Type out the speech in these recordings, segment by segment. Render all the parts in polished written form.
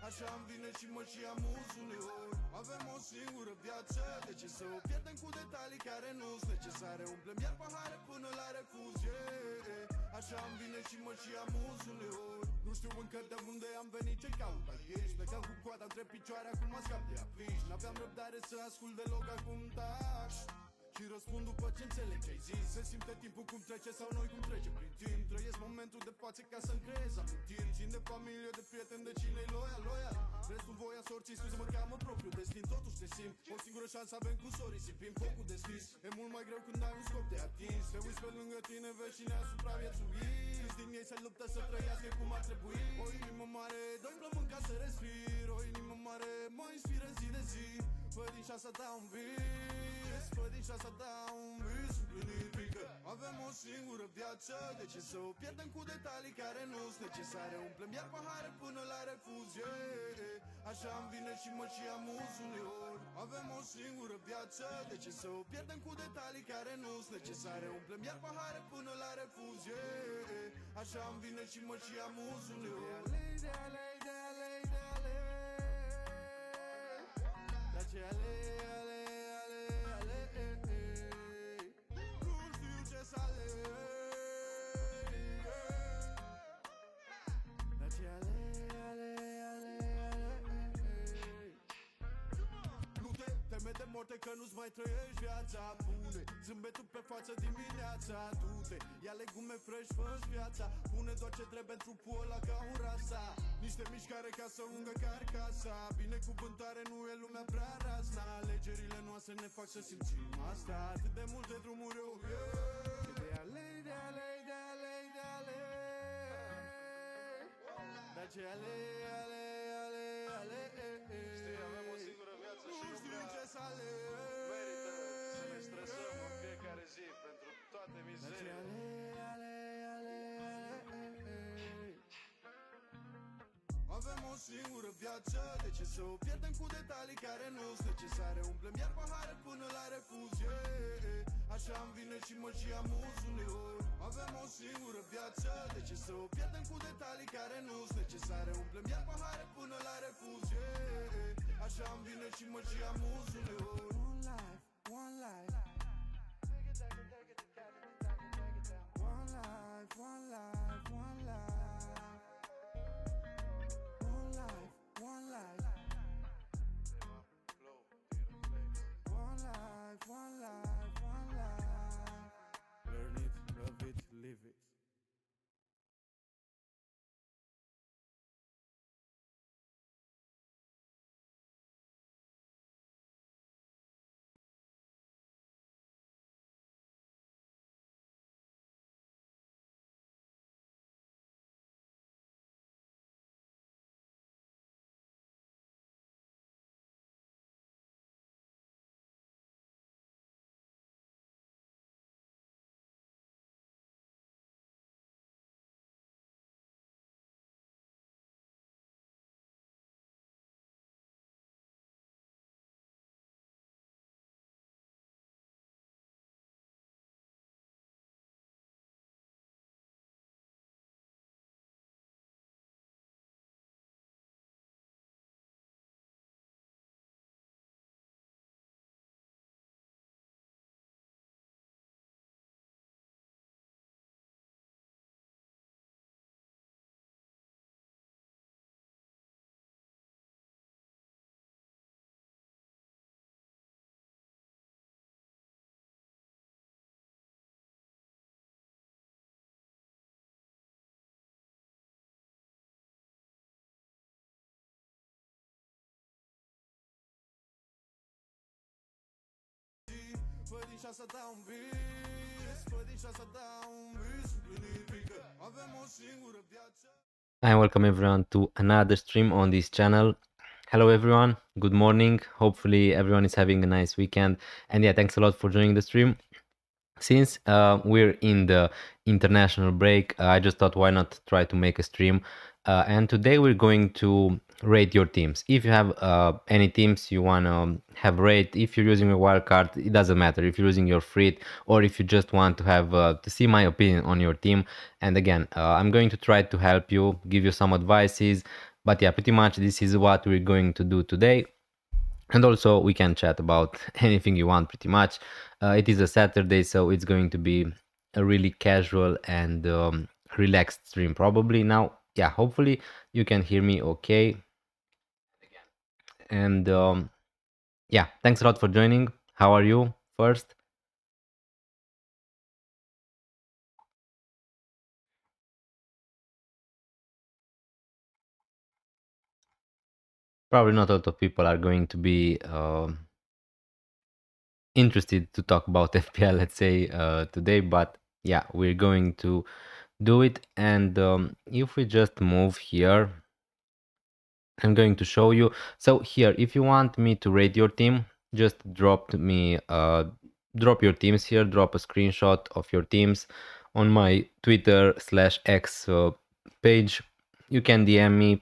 Așa-mi vine și mă și amuz uneori. Avem o singură viață, de ce să o pierdem cu detalii care nu-s necesare? Umplem iar pahare până la refuz, yeah. Așa-mi vine și mă și amuz uneori. Nu știu încă de unde am venit, ce caut aici. Plecam cu coada între picioare, acum mă scap de afiș. N-aveam răbdare să ascult deloc, acum taș și răspund după ce înțeleg ce-ai zis. Se simte timpul cum trece sau noi cum trecem prin timp. Trăiesc momentul de față ca să-mi creez amintiri. Țin de familie, de prieteni, de cine-i loial. Restul voia sorții, spui să mă cheamă propriu destin. Totuși te simt, o singură șansă avem cu sorii. Simplim focul deschis, e mult mai greu când ai un scop de atins. Te uiți pe lângă tine, vezi cine a supraviețuit. Câți din ei se luptă să trăiască cum ar trebui. O inimă mare, doi plămâni ca să respir. O inimă mare, mă inspiră zi de zi. Fă din șansa ta un vis, fă din șansa ta un vis împlinit. Fiindcă avem o singură viață, de ce să o pierdem cu detalii care nu-s necesare? Umplem iar pahare până la refuz, yeah. Așa-mi vine și mă și amuz uneori. Avem o singură viață, de ce să o pierdem cu detalii care nu-s necesare? Umplem iar pahare până la refuz, yeah. Așa-mi vine și mă și amuz uneori. Ce ale, nu știu ce să aleg. Dar ce nu te teme de moarte că nu-ți mai trăiești viața. Pune zâmbetul pe față dimineața. Du-te, ia legume fresh, fă-ți viața. Pune doar ce trebuie în trupul ăla ca un rasa. Niște mișcare ca să ungă carcasa. Binecuvântare nu e lumea prea razna. Alegerile noastre ne fac să simțim asta. Atât de multe drumuri eu, de alei, de alei, de alei, de alei. Dar ce alei, alei, alei, alei. Știi, avem o singură viață și nu știu ce să aleg. merită să ne stresăm în fiecare zi pentru toate mizeriile. Avem o singură viață, de ce să o pierdem cu detalii care nu-s necesare? Umplem iar pahare până la refuz, yeah. Așa-mi vine și mă și amuz uneori. Avem o singură viață, de ce să o pierdem cu detalii care nu-s necesare? Umplem iar pahare până la refuz, yeah. Așa-mi vine și mă și amuz uneori. One life, one life. One life, one life, one life. One life, one life, one life, one life. Learn it, love it, live it. Fă din șansa ta un vis, fă din șansa ta un vis împlinit. Fiindcă avem o singură viață. I welcome everyone to another stream on this channel. Hello everyone, good morning. Hopefully everyone is having a nice weekend. And yeah, thanks a lot for joining the stream. Since we're in the international break, I just thought why not try to make a stream. And today we're going to rate your teams. If you have any teams you want to have rate, if you're using a wildcard, it doesn't matter. If you're using your free, or if you just want to have to see my opinion on your team. And again, I'm going to try to help you, give you some advices, But yeah, pretty much this is what we're going to do today. And also we can chat about anything you want pretty much. It is a Saturday, so it's going to be a really casual and relaxed stream probably. Now, yeah, hopefully you can hear me okay. And yeah, thanks a lot for joining. How are you first? Probably not a lot of people are going to be interested to talk about FPL, let's say, today, but yeah, we're going to do it. And if we just move here, I'm going to show you. So here, if you want me to rate your team, just drop your teams here, drop a screenshot of your teams on my Twitter/X page. You can DM me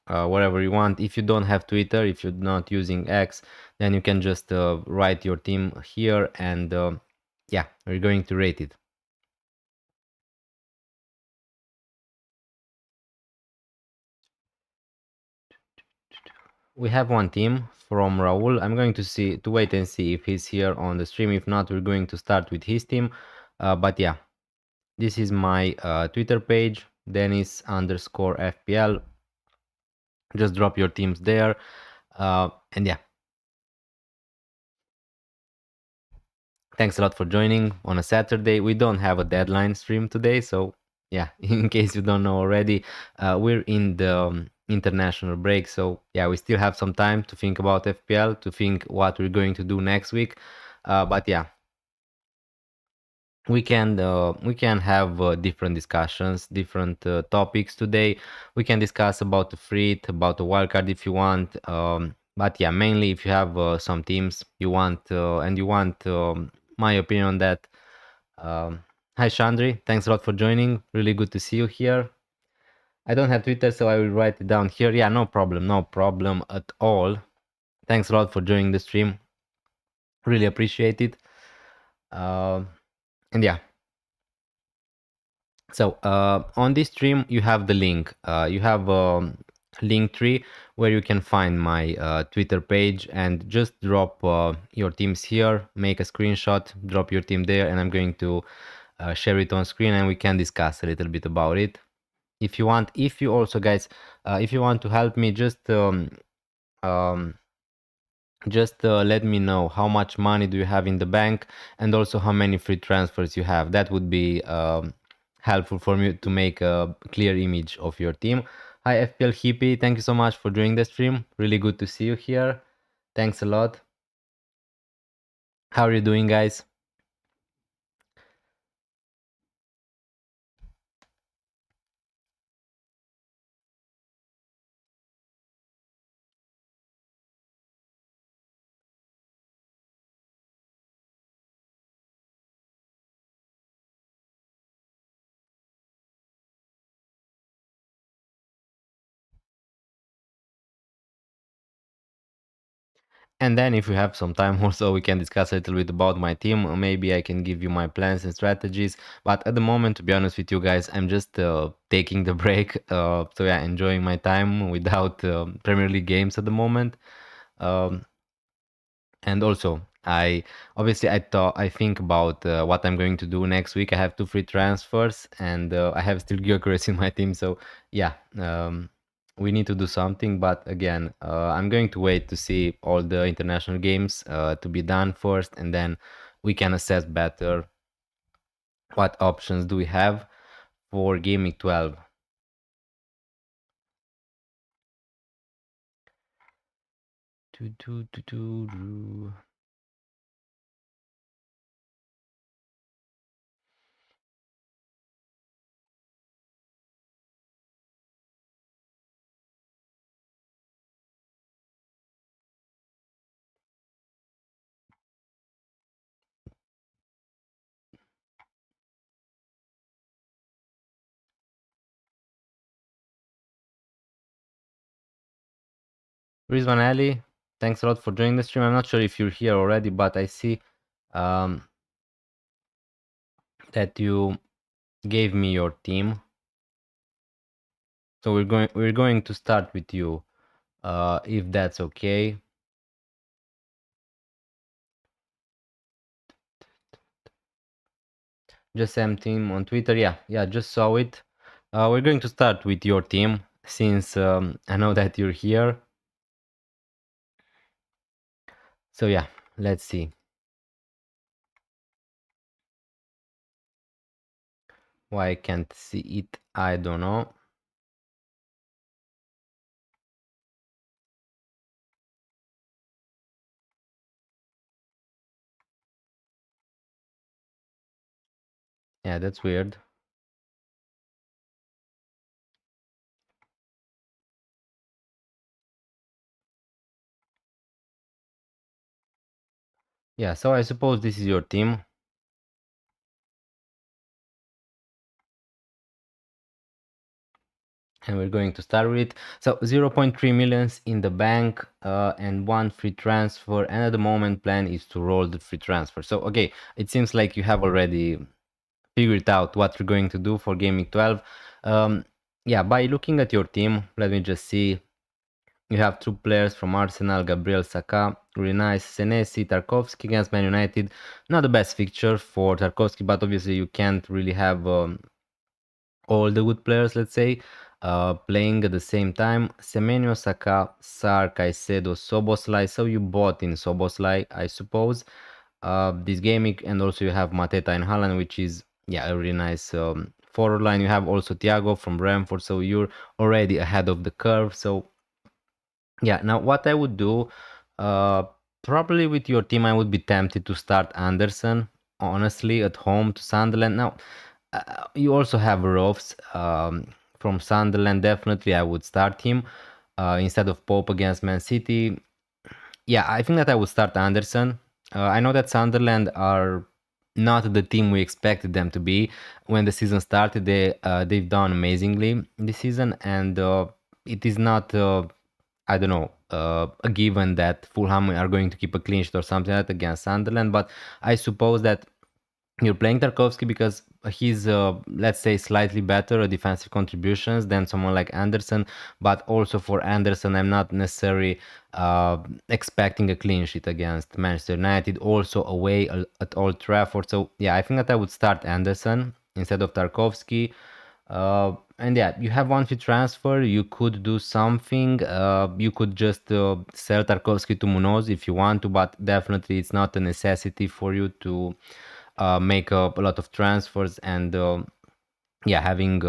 whatever you want. If you don't have Twitter, if you're not using X, then you can just write your team here, and yeah, we're going to rate it. We have one team from Raul. I'm going to wait and see if he's here on the stream. If not, we're going to start with his team. But yeah, this is my Twitter page, Denis_FPL. Just drop your teams there. And yeah, thanks a lot for joining on a Saturday. We don't have a deadline stream today, so yeah, in case you don't know already, we're in the international break. So yeah, we still have some time to think about FPL, to think what we're going to do next week. But yeah, we can have different discussions, different topics today. We can discuss about the free, about the wildcard if you want. But yeah, mainly if you have some teams you want and you want my opinion on that. Hi Chandri, thanks a lot for joining. Really good to see you here. I don't have Twitter, so I will write it down here. Yeah, no problem at all. Thanks a lot for joining the stream. Really appreciate it. And yeah, so on this stream you have the link. You have link tree where you can find my Twitter page, and just drop your teams here, make a screenshot, drop your team there, and I'm going to share it on screen and we can discuss a little bit about it if you want. If you also guys, if you want to help me, um, just let me know how much money do you have in the bank, and also how many free transfers you have. That would be helpful for me to make a clear image of your team. Hi FPL Hippie, thank you so much for joining the stream. Really good to see you here. Thanks a lot. How are you doing, guys? And then if you have some time also, we can discuss a little bit about my team. Maybe I can give you my plans and strategies. But at the moment, to be honest with you guys, I'm just taking the break. So yeah, enjoying my time without Premier League games at the moment. Um, and also, I think about what I'm going to do next week. I have 2 free transfers, and I have still Gyökeres in my team. So yeah, we need to do something. But again, I'm going to wait to see all the international games to be done first, and then we can assess better what options do we have for Game Week 12. Do, do, do, do, do. Rizwan Ali, thanks a lot for joining the stream. I'm not sure if you're here already, but I see um, that you gave me your team. So we're going to start with you, if that's okay. Just Sam team on Twitter. Yeah, just saw it. We're going to start with your team since I know that you're here. So yeah, let's see. Why I can't see it, I don't know. Yeah, that's weird. Yeah, so I suppose this is your team. And we're going to start with it. So 0.3 millions in the bank, and one free transfer. And at the moment, plan is to roll the free transfer. So okay, it seems like you have already figured out what you're going to do for gaming 12. Yeah, by looking at your team, let me just see. You have two players from Arsenal, Gabriel Saka, really nice. Senesi, Tarkovsky against Man United. Not the best fixture for Tarkovsky, but obviously you can't really have all the good players, let's say, playing at the same time. Semenyo, Saka, Sar, Caicedo, Soboslai. So you bought in Soboslai, I suppose, this gaming, and also you have Mateta and Haaland, which is, yeah, a really nice forward line. You have also Thiago from Brentford, so you're already ahead of the curve. So yeah, now what I would do, uh, probably with your team, I would be tempted to start Anderson, honestly, at home to Sunderland. Now, you also have Rofs from Sunderland. Definitely, I would start him instead of Pope against Man City. Yeah, I think that I would start Anderson. I know that Sunderland are not the team we expected them to be when the season started. They've done amazingly this season, and it is not I don't know, a given that Fulham are going to keep a clean sheet or something like that against Sunderland. But I suppose that you're playing Tarkovsky because he's, let's say, slightly better at defensive contributions than someone like Anderson. But also for Anderson, I'm not necessarily expecting a clean sheet against Manchester United, also away at Old Trafford. So yeah, I think that I would start Anderson instead of Tarkovsky. And yeah, you have one free transfer. You could do something. You could just sell Tarkovsky to Munoz if you want to, but definitely it's not a necessity for you to make up a lot of transfers. And yeah, having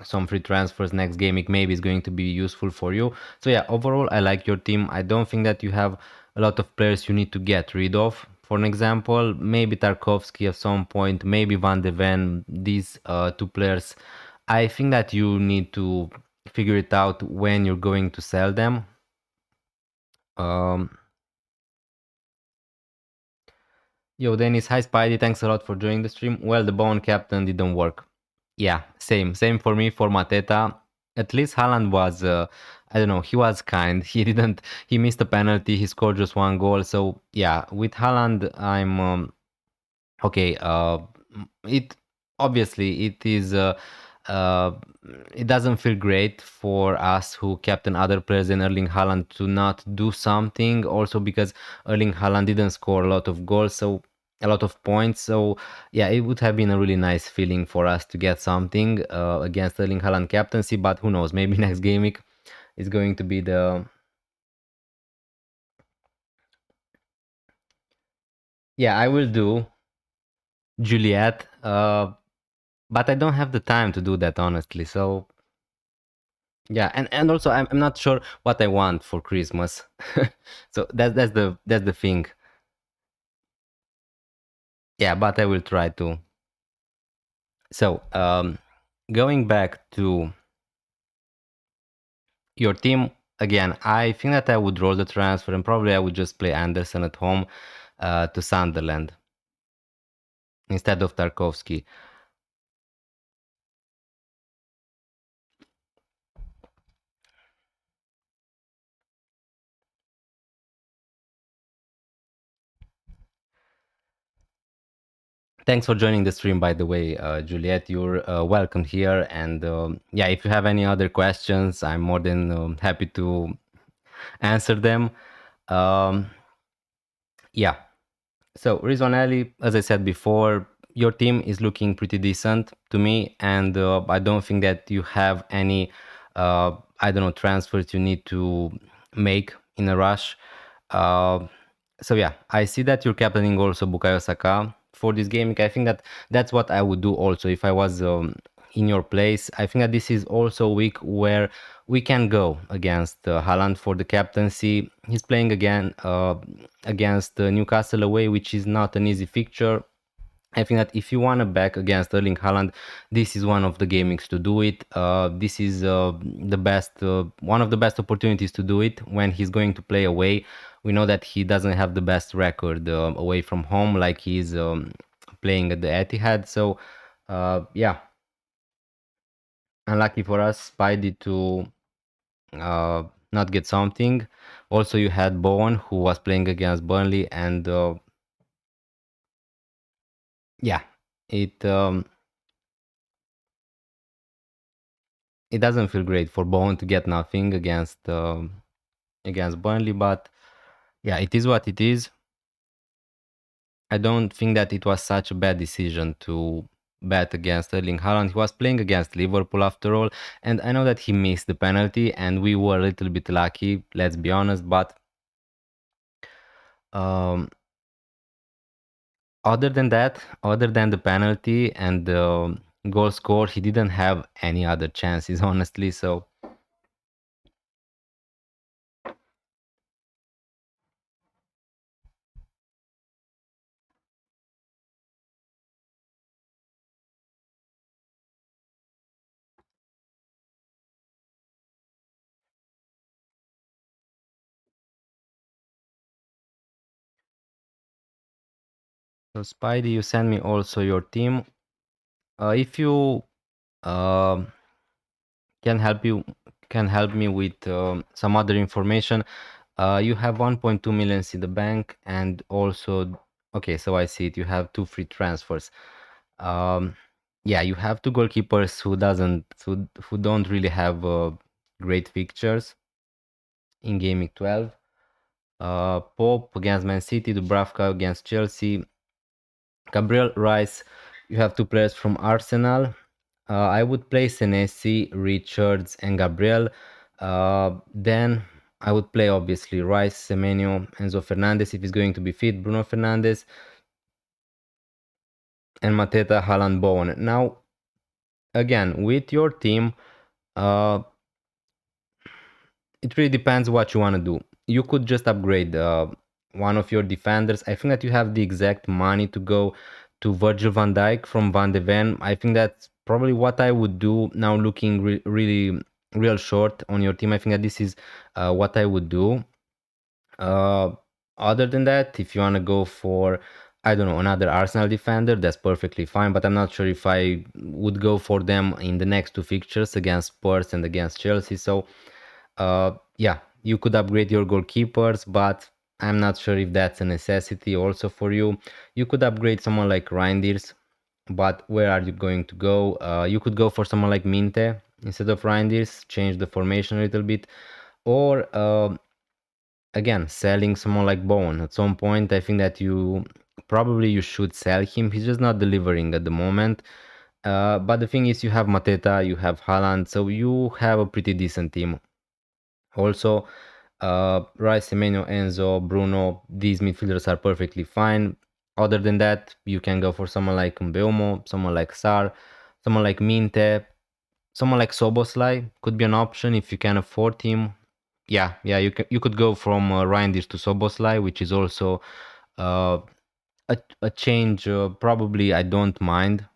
some free transfers next game, it maybe is going to be useful for you. So yeah, overall, I like your team. I don't think that you have a lot of players you need to get rid of. For an example, maybe Tarkovsky at some point, maybe Van de Ven, these two players. I think that you need to figure it out when you're going to sell them. Um, Yo, Dennis, hi Spidey, thanks a lot for joining the stream. Well, the Bone Captain didn't work. Yeah, same for me, for Mateta. At least Haaland was, I don't know, he was kind. He missed a penalty, he scored just one goal. So yeah, with Haaland, I'm, okay, it obviously it is uh, it doesn't feel great for us who captain other players than Erling Haaland to not do something. Also because Erling Haaland didn't score a lot of goals, so a lot of points. So yeah, it would have been a really nice feeling for us to get something against Erling Haaland captaincy. But who knows? Maybe next game week is going to be the. Yeah, I will do Juliet. But I don't have the time to do that, honestly. So yeah, and also I'm not sure what I want for Christmas. So that's the thing. Yeah, but I will try to. So going back to your team again, I think that I would roll the transfer and probably I would just play Anderson at home to Sunderland instead of Tarkovsky. Thanks for joining the stream, by the way, Juliet. You're welcome here. And yeah, if you have any other questions, I'm more than happy to answer them. Um, yeah. So, Rizwan Ali, as I said before, your team is looking pretty decent to me, and I don't think that you have any, I don't know, transfers you need to make in a rush. Uh, so yeah, I see that you're captaining also Bukayo Saka for this game. I think that that's what I would do also if I was in your place. I think that this is also a week where we can go against Haaland for the captaincy. He's playing again against Newcastle away, which is not an easy fixture. I think that if you want to back against Erling Haaland, this is one of the gamings to do it. This is the best, one of the best opportunities to do it when he's going to play away. We know that he doesn't have the best record away from home, like he's playing at the Etihad. So, yeah, unlucky for us, Spidey to not get something. Also, you had Bowen who was playing against Burnley, and yeah, it. It doesn't feel great for Bowen to get nothing against Burnley, but yeah, it is what it is. I don't think that it was such a bad decision to bet against Erling Haaland. He was playing against Liverpool after all, and I know that he missed the penalty, and we were a little bit lucky, let's be honest, but um, other than that, other than the penalty and the goal score, he didn't have any other chances, honestly, so Spidey, you send me also your team. If you um can help you can help me with some other information. You have 1.2 millions in the bank, and also, okay, so I see it. You have two free transfers. Um, yeah, you have two goalkeepers who don't really have great fixtures in Game Week 12. Pope against Man City, Dubravka against Chelsea, Gabriel Rice. You have two players from Arsenal. I would play Senesi, Richards, and Gabriel. Then I would play obviously Rice, Semenyo, Enzo Fernandez if he's going to be fit, Bruno Fernandez, and Mateta, Haaland, Bowen. Now, again, with your team, uh, it really depends what you want to do. You could just upgrade one of your defenders. I think that you have the exact money to go to Virgil van Dijk from Van de Ven. I think that's probably what I would do now, looking really real short on your team. I think that this is what I would do. Uh, Other than that, if you want to go for, I don't know, another Arsenal defender, that's perfectly fine. But I'm not sure if I would go for them in the next two fixtures against Spurs and against Chelsea. So yeah, you could upgrade your goalkeepers, but I'm not sure if that's a necessity also for you. You could upgrade someone like Reinders, but where are you going to go? You could go for someone like Minte instead of Reinders, change the formation a little bit, or again, selling someone like Bowen. At some point, I think that you should sell him. He's just not delivering at the moment. But the thing is, you have Mateta, you have Haaland, so you have a pretty decent team. Also, Rice, Semenyo, Enzo, Bruno, these midfielders are perfectly fine. Other than that, you can go for someone like Mbeumo, someone like Sar, someone like Minte, someone like Soboslai could be an option if you can afford him. Yeah, you could go from Reinders to Soboslai, which is also uh, a change. Probably I don't mind.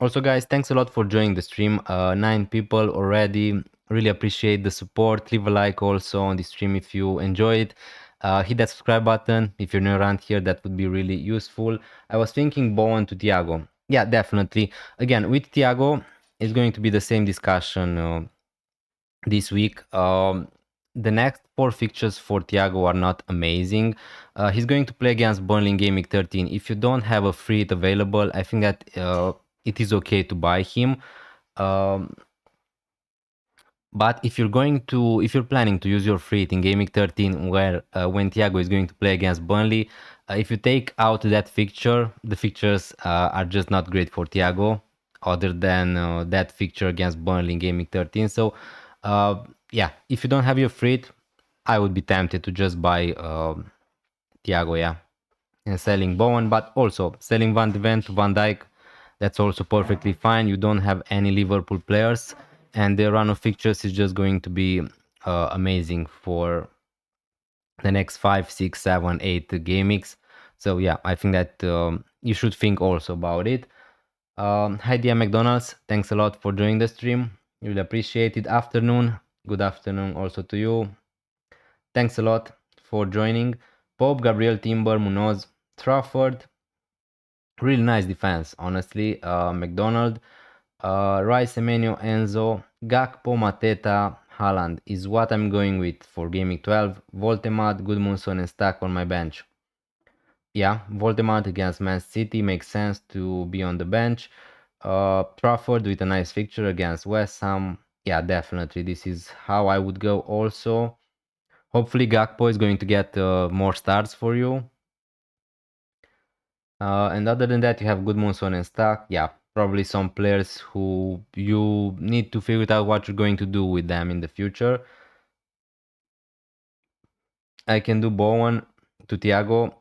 Also, guys, thanks a lot for joining the stream. 9 people already. Really appreciate the support. Leave a like also on the stream if you enjoy it. Hit that subscribe button if you're new around here. That would be really useful. I was thinking Bowen to Thiago. Yeah, definitely. Again, with Thiago, it's going to be the same discussion this week. the next 4 fixtures for Thiago are not amazing. He's going to play against Burnley in Game Week 13. If you don't have a free hit available, I think that it is okay to buy him. But if you're planning to use your free hit in Game Week 13, where when Thiago is going to play against Burnley, if you take out that fixture, the fixtures are just not great for Thiago, other than that fixture against Burnley in Game Week 13. So, yeah, if you don't have your free hit, I would be tempted to just buy Thiago, yeah, and selling Bowen, but also selling Van de Ven to Van Dijk. That's also perfectly fine. You don't have any Liverpool players, and the run of fixtures is just going to be amazing for the next 5, 6, 7, 8 game weeks. So yeah, I think that you should think also about it. Hi dear McDonald's, thanks a lot for joining the stream. Really appreciate it. Afternoon, good afternoon also to you. Thanks a lot for joining. Pope, Gabriel, Timber, Munoz, Trafford. Really nice defense, honestly. McDonald, Rice, Semenyo, Enzo, Gakpo, Mateta, Haaland is what I'm going with for Game Week 12. Voltemad, Gudmundsson and Stack on my bench. Yeah, Voldemort against Man City makes sense to be on the bench. Trafford with a nice fixture against West Ham. Yeah, definitely. This is how I would go also. Hopefully Gakpo is going to get more starts for you. And other than that, you have Gudmundsson and Stack. Yeah, probably some players who you need to figure out what you're going to do with them in the future. I can do Bowen to Thiago,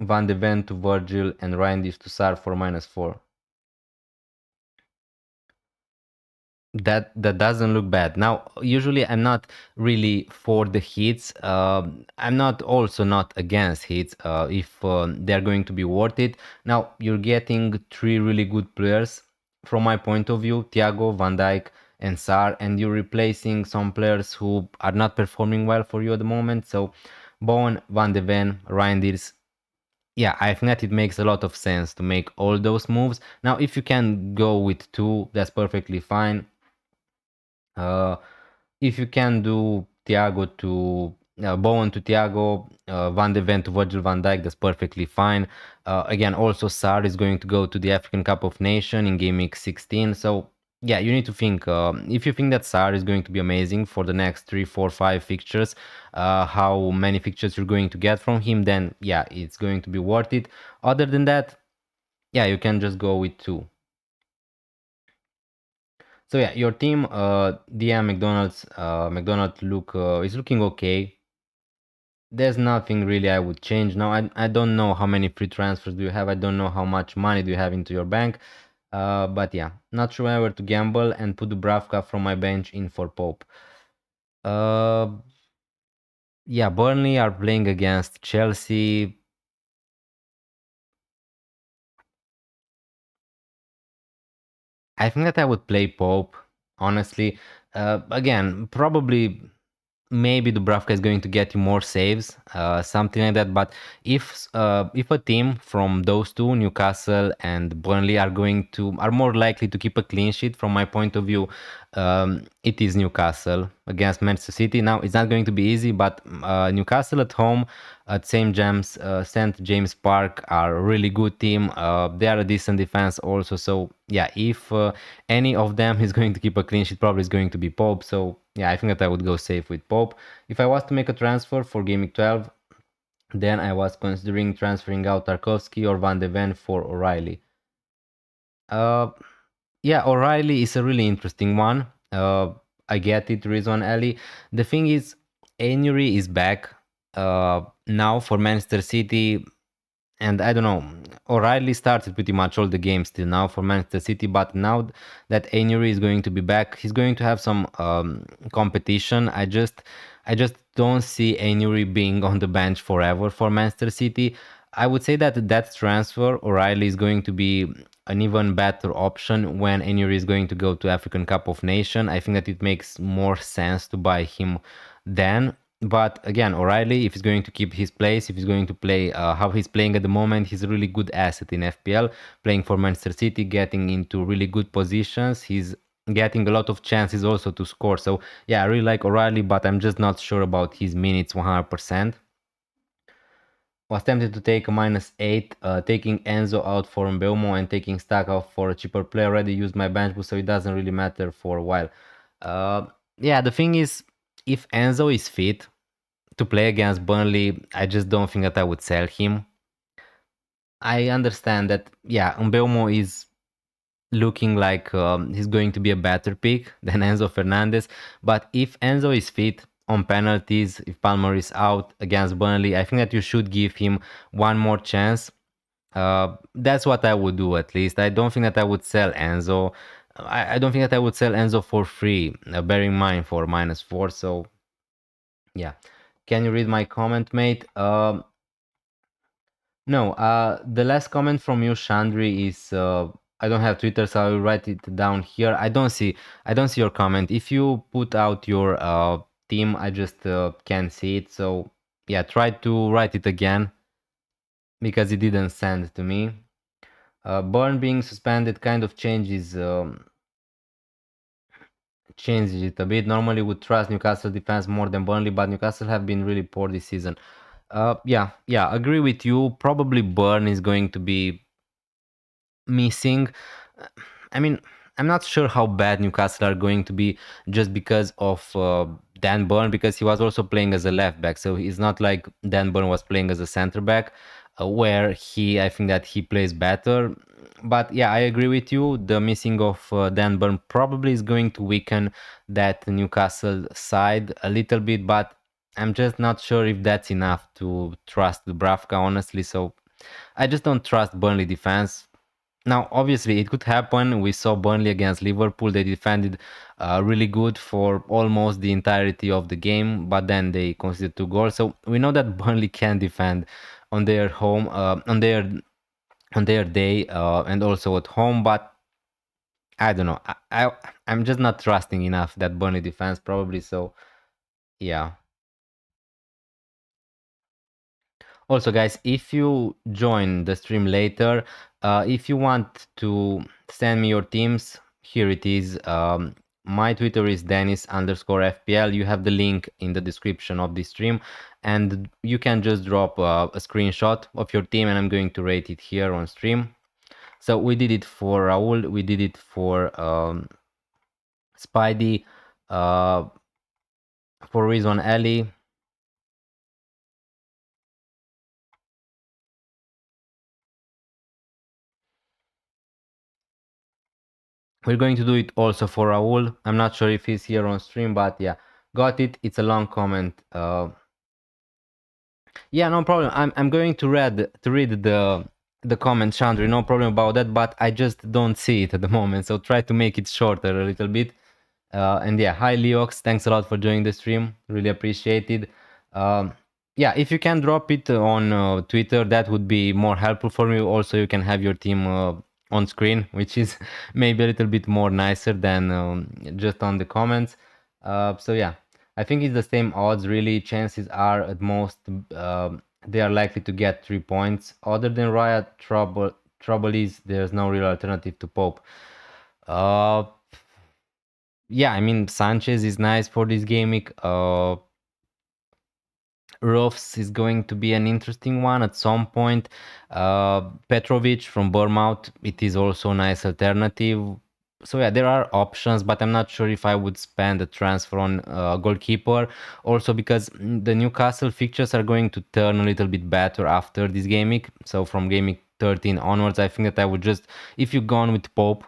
Van de Ven to Virgil, and Reinders to Sar for -4. That doesn't look bad. Now, usually I'm not really for the hits. I'm not also not against hits if they're going to be worth it. Now, you're getting 3 really good players from my point of view, Thiago, Van Dijk, and Sar, and you're replacing some players who are not performing well for you at the moment. So, Bowen, Van de Ven, Reinders. Yeah, I think that it makes a lot of sense to make all those moves. Now, if you can go with 2, that's perfectly fine. If you can do Thiago to Bowen to Thiago, Van de Ven to Virgil van Dijk, that's perfectly fine. Again, also Sar is going to go to the African Cup of Nations in Game Week 16. So yeah, you need to think, if you think that Sar is going to be amazing for the next 3, 4, 5 fixtures, how many fixtures you're going to get from him, then yeah, it's going to be worth it. Other than that, yeah, you can just go with 2. So yeah, your team, DM McDonald's look is looking okay. There's nothing really I would change. Now I don't know how many free transfers do you have. I don't know how much money do you have into your bank. But yeah, not sure whether to gamble and put Dubravka from my bench in for Pope. Yeah, Burnley are playing against Chelsea. I think that I would play Pope, honestly. Again, probably maybe Dubravka is going to get you more saves, something like that. But if a team from those two, Newcastle and Burnley, are more likely to keep a clean sheet, from my point of view, it is Newcastle against Manchester City. Now it's not going to be easy, but Newcastle at home at St. James Park are a really good team. They are a decent defense also. So yeah, if any of them is going to keep a clean sheet, probably is going to be Pope. So yeah, I think that I would go safe with Pope. If I was to make a transfer for Game Week 12, then I was considering transferring out Tarkovsky or Van de Ven for O'Reilly. Yeah, O'Reilly is a really interesting one. I get it, Rizwan Ali. The thing is, Anuary is back now for Manchester City, and I don't know. O'Reilly started pretty much all the games till now for Manchester City, but now that Anuary is going to be back, he's going to have some competition. I just don't see Anuary being on the bench forever for Manchester City. I would say that transfer, O'Reilly is going to be an even better option when Anuary is going to go to African Cup of Nations. I think that it makes more sense to buy him then. But again, O'Reilly, if he's going to keep his place, if he's going to play how he's playing at the moment, he's a really good asset in FPL, playing for Manchester City, getting into really good positions. He's getting a lot of chances also to score. So yeah, I really like O'Reilly, but I'm just not sure about his minutes 100%. Was tempted to take a -8, taking Enzo out for Mbeumo and taking Stack out for a cheaper player. Already used my bench boost, so it doesn't really matter for a while. Yeah, the thing is, if Enzo is fit to play against Burnley, I just don't think that I would sell him. I understand that, yeah, Mbeumo is looking like he's going to be a better pick than Enzo Fernandez. But if Enzo is fit on penalties, if Palmer is out against Burnley, I think that you should give him one more chance. That's what I would do at least. I don't think that I would sell Enzo. I don't think that I would sell Enzo for free, bear in mind for -4. So yeah. Can you read my comment, mate? No, the last comment from you, Chandri, is I don't have Twitter, so I will write it down here. I don't see your comment. If you put out your team, I just can't see it. So yeah, try to write it again because it didn't send to me. Burn being suspended kind of changes it a bit. Normally would trust Newcastle defense more than Burnley, but Newcastle have been really poor this season. Yeah, agree with you. Probably Burn is going to be missing. I mean, I'm not sure how bad Newcastle are going to be just because of Dan Burn, because he was also playing as a left back. So it's not like Dan Burn was playing as a center back, where I think that he plays better. But yeah, I agree with you. The missing of Dan Burn probably is going to weaken that Newcastle side a little bit, but I'm just not sure if that's enough to trust Dubravka, honestly. So I just don't trust Burnley defense. Now, obviously, it could happen. We saw Burnley against Liverpool. They defended really good for almost the entirety of the game, but then they conceded 2 goals. So we know that Burnley can defend on their home, on their day, and also at home. But I don't know. I'm just not trusting enough that Burnley defense, probably. So yeah. Also, guys, if you join the stream later, if you want to send me your teams, here it is. My Twitter is Denis_FPL. You have the link in the description of this stream, and you can just drop a screenshot of your team, and I'm going to rate it here on stream. So we did it for Raul, we did it for Spidey, for Rizwan Ali. We're going to do it also for Raul. I'm not sure if he's here on stream, but yeah, got it. It's a long comment. Yeah, no problem. I'm going to read the comment, Chandri. No problem about that, but I just don't see it at the moment. So try to make it shorter a little bit. And yeah, hi Leox. Thanks a lot for joining the stream. Really appreciated. Yeah, if you can drop it on Twitter, that would be more helpful for me. Also, you can have your team on screen, which is maybe a little bit more nicer than just on the comments. So yeah, I think it's the same odds. Really, chances are at most they are likely to get 3 points. Other than Riot, trouble is there's no real alternative to Pope. Yeah, I mean Sanchez is nice for this game week. Rofs is going to be an interesting one at some point. Petrovic from Bournemouth, it is also a nice alternative. So yeah, there are options, but I'm not sure if I would spend a transfer on goalkeeper. Also because the Newcastle fixtures are going to turn a little bit better after this game week. So from game week 13 onwards, I think that I would just, if you've gone with Pope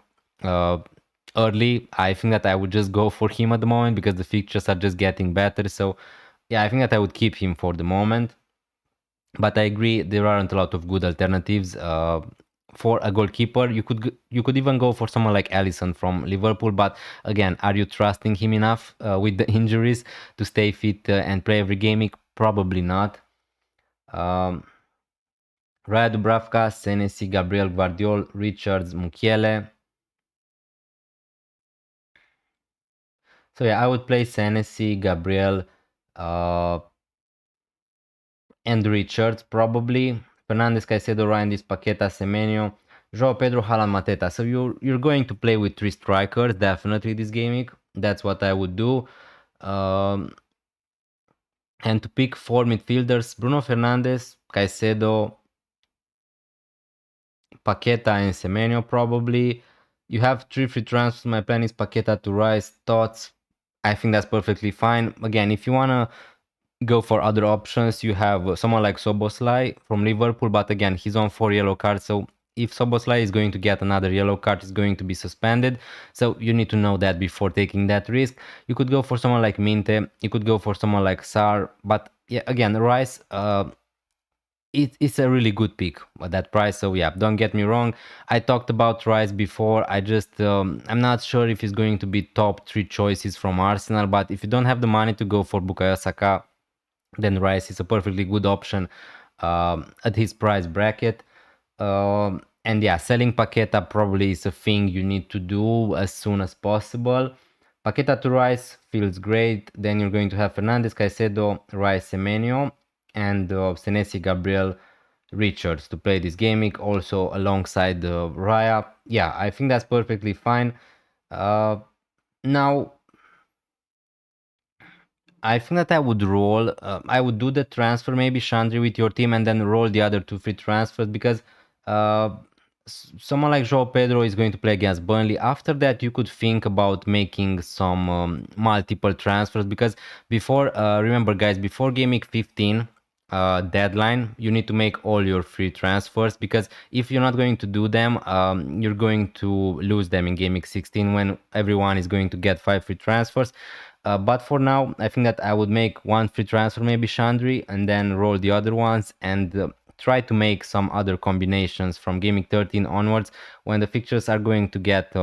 early, I think that I would just go for him at the moment because the fixtures are just getting better. So yeah, I think that I would keep him for the moment. But I agree, there aren't a lot of good alternatives for a goalkeeper. You could even go for someone like Alisson from Liverpool. But again, are you trusting him enough with the injuries to stay fit and play every game? Probably not. Raya Dubravka, Senesi, Gabriel Guardiol, Richards, Mukiele. So yeah, I would play Senesi, Gabriel, and Richards probably. Fernandes, Caicedo, Ryan, Paqueta, Semenyo. João Pedro, Haaland, Mateta. So you're going to play with 3 strikers definitely this game week. That's what I would do. And to pick 4 midfielders, Bruno Fernandes, Caicedo, Paqueta and Semenyo probably. You have 3 free transfers. My plan is Paqueta to Rice. Thoughts? I think that's perfectly fine. Again, if you want to go for other options, you have someone like Soboslai from Liverpool, but again, he's on 4 yellow cards, so if Soboslai is going to get another yellow card, he's going to be suspended, so you need to know that before taking that risk. You could go for someone like Minte, you could go for someone like Sar, but yeah, again, Rice, it's a really good pick at that price. So yeah, don't get me wrong, I talked about Rice before. I just I'm not sure if he's going to be top 3 choices from Arsenal, but if you don't have the money to go for Bukayo Saka, then Rice is a perfectly good option at his price bracket. And yeah, selling Paqueta probably is a thing you need to do as soon as possible. Paqueta to Rice feels great. Then you're going to have Fernandes, Caicedo, Rice, Semenyo, and Senesi, Gabriel, Richards to play this game week, also alongside Raya. Yeah, I think that's perfectly fine. Now, I think that I would roll. I would do the transfer, maybe Chandri with your team, and then roll the other 2 free transfers, because someone like João Pedro is going to play against Burnley. After that, you could think about making some multiple transfers, because before, remember guys, before game week 15 deadline, you need to make all your free transfers, because if you're not going to do them, you're going to lose them in game week 16 when everyone is going to get 5 free transfers. But for now, I think that I would make 1 free transfer, maybe Chandri, and then roll the other ones, and try to make some other combinations from game week 13 onwards, when the fixtures are going to get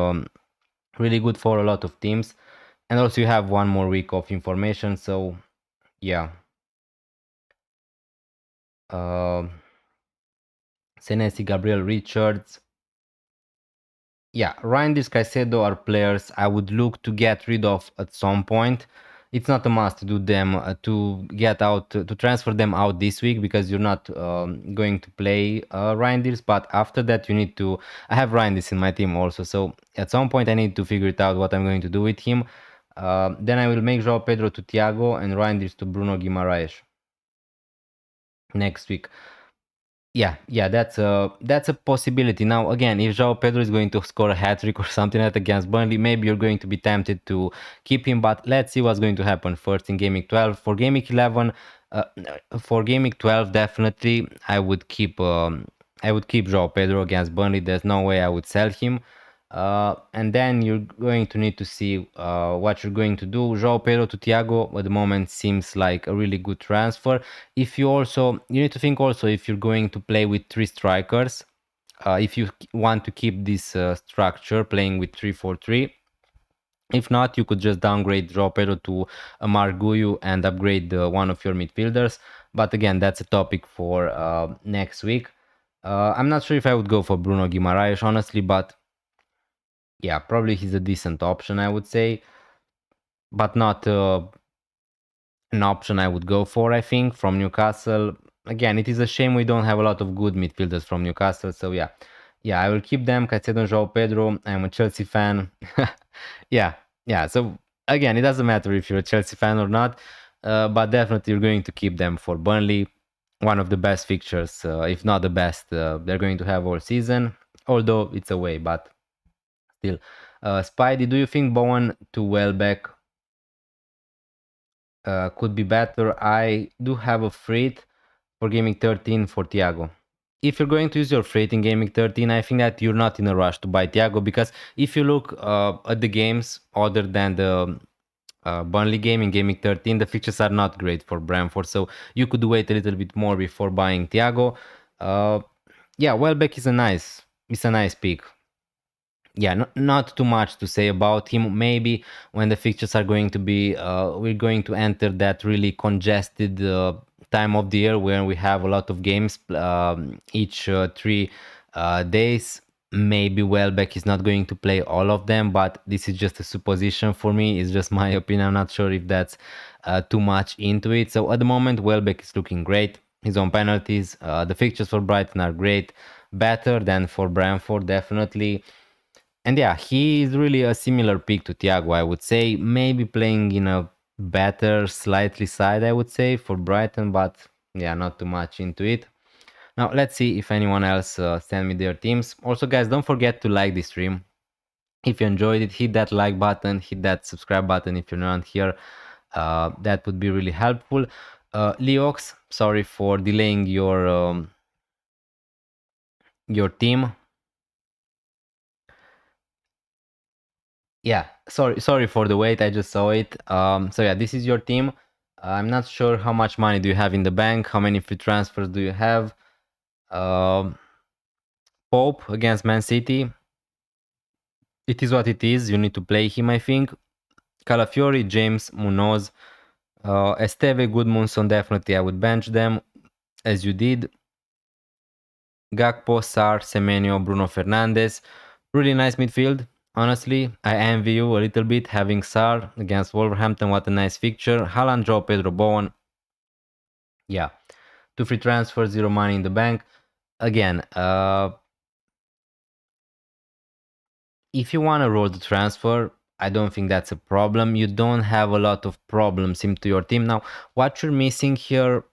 really good for a lot of teams. And also you have 1 more week of information, so yeah. Senesi, Gabriel, Richards. Yeah, Reinders, Caicedo are players I would look to get rid of at some point. It's not a must to do them to get out to transfer them out this week, because you're not going to play Reinders. But after that, you need to. I have Reinders in my team also, so at some point I need to figure it out what I'm going to do with him. Then I will make João Pedro to Thiago and Reinders to Bruno Guimaraes next week. Yeah, that's a possibility. Now again, if João Pedro is going to score a hat-trick or something like that against Burnley, maybe you're going to be tempted to keep him, but let's see what's going to happen first in game week 12. For game week 11, for game week 12, definitely I would keep João Pedro against Burnley. There's no way I would sell him. And then you're going to need to see what you're going to do. João Pedro to Thiago at the moment seems like a really good transfer. If you need to think also if you're going to play with 3 strikers, if you want to keep this structure playing with 3-4-3. If not, you could just downgrade João Pedro to Amar Guyu and upgrade one of your midfielders. But again, that's a topic for next week. I'm not sure if I would go for Bruno Guimaraes, honestly, but yeah, probably he's a decent option, I would say, but not an option I would go for, I think, from Newcastle. Again, it is a shame we don't have a lot of good midfielders from Newcastle, so yeah, I will keep them. Caicedo and João Pedro. I'm a Chelsea fan. yeah, so again, it doesn't matter if you're a Chelsea fan or not, but definitely you're going to keep them for Burnley. One of the best fixtures, if not the best, they're going to have all season, although it's away, but still. Spidey, do you think Bowen to Welbeck could be better? I do have a freight for gaming 13 for Thiago. If you're going to use your freight in gaming 13, I think that you're not in a rush to buy Thiago, because if you look at the games other than the Burnley game in gaming 13, the fixtures are not great for Brentford, so you could wait a little bit more before buying Thiago. Yeah, Welbeck is a nice pick. Yeah, not too much to say about him. Maybe when the fixtures are going to be, we're going to enter that really congested time of the year where we have a lot of games each 3 days. Maybe Welbeck is not going to play all of them, but this is just a supposition for me. It's just my opinion. I'm not sure if that's too much into it. So at the moment, Welbeck is looking great. His own penalties. The fixtures for Brighton are great. better than for Brentford, definitely. And yeah, he is really a similar pick to Thiago, I would say. Maybe playing in a better, slightly side, I would say, for Brighton, but yeah, not too much into it. Now, let's see if anyone else send me their teams. Also, guys, don't forget to like this stream. If you enjoyed it, hit that like button, hit that subscribe button if you're not here. That would be really helpful. Leox, sorry for delaying your team. Yeah, sorry for the wait. I just saw it. So yeah, this is your team. I'm not sure how much money do you have in the bank. How many free transfers do you have? Um, Pope against Man City. It is what it is. You need to play him, I think. Calafiori, James, Munoz, Esteve, Goodmanson. Definitely, I would bench them as you did. Gakpo, Sar, Semenyo, Bruno Fernandes. Really nice midfield. Honestly, I envy you a little bit having Sar against Wolverhampton. What a nice fixture. Haaland, Joe Pedro, Bowen. Yeah. 2 free transfers, 0 money in the bank. Again, if you want to roll the transfer, I don't think that's a problem. You don't have a lot of problems into your team. Now, what you're missing here,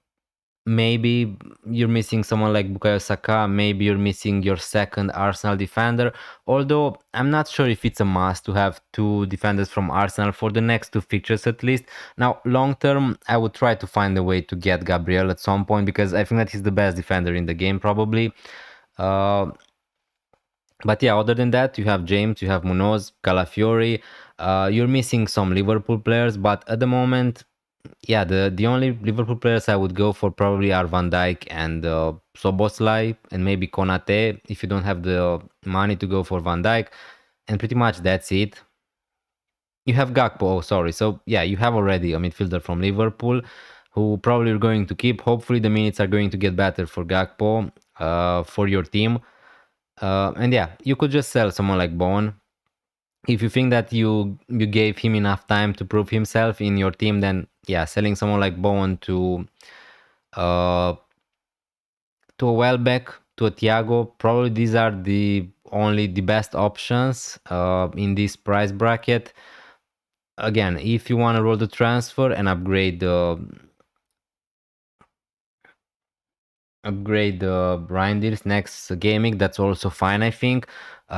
maybe you're missing someone like Bukayo Saka, maybe you're missing your second Arsenal defender, although I'm not sure if it's a must to have 2 defenders from Arsenal for the next 2 fixtures at least. Now, long term, I would try to find a way to get Gabriel at some point because I think that he's the best defender in the game probably. But yeah, other than that, you have James, you have Munoz, Calafiori. You're missing some Liverpool players, but at the moment, yeah, the only Liverpool players I would go for probably are Van Dijk and Soboslai and maybe Konate if you don't have the money to go for Van Dijk. And pretty much that's it. You have Gakpo, oh sorry. So yeah, you have already a midfielder from Liverpool who probably are going to keep. Hopefully the minutes are going to get better for Gakpo for your team. And yeah, you could just sell someone like Bowen. If you think that you gave him enough time to prove himself in your team, then yeah, selling someone like Bowen to a Welbeck, to a Thiago, probably these are the best options in this price bracket. Again, if you want to roll the transfer and upgrade Reinders next gaming, that's also fine, I think.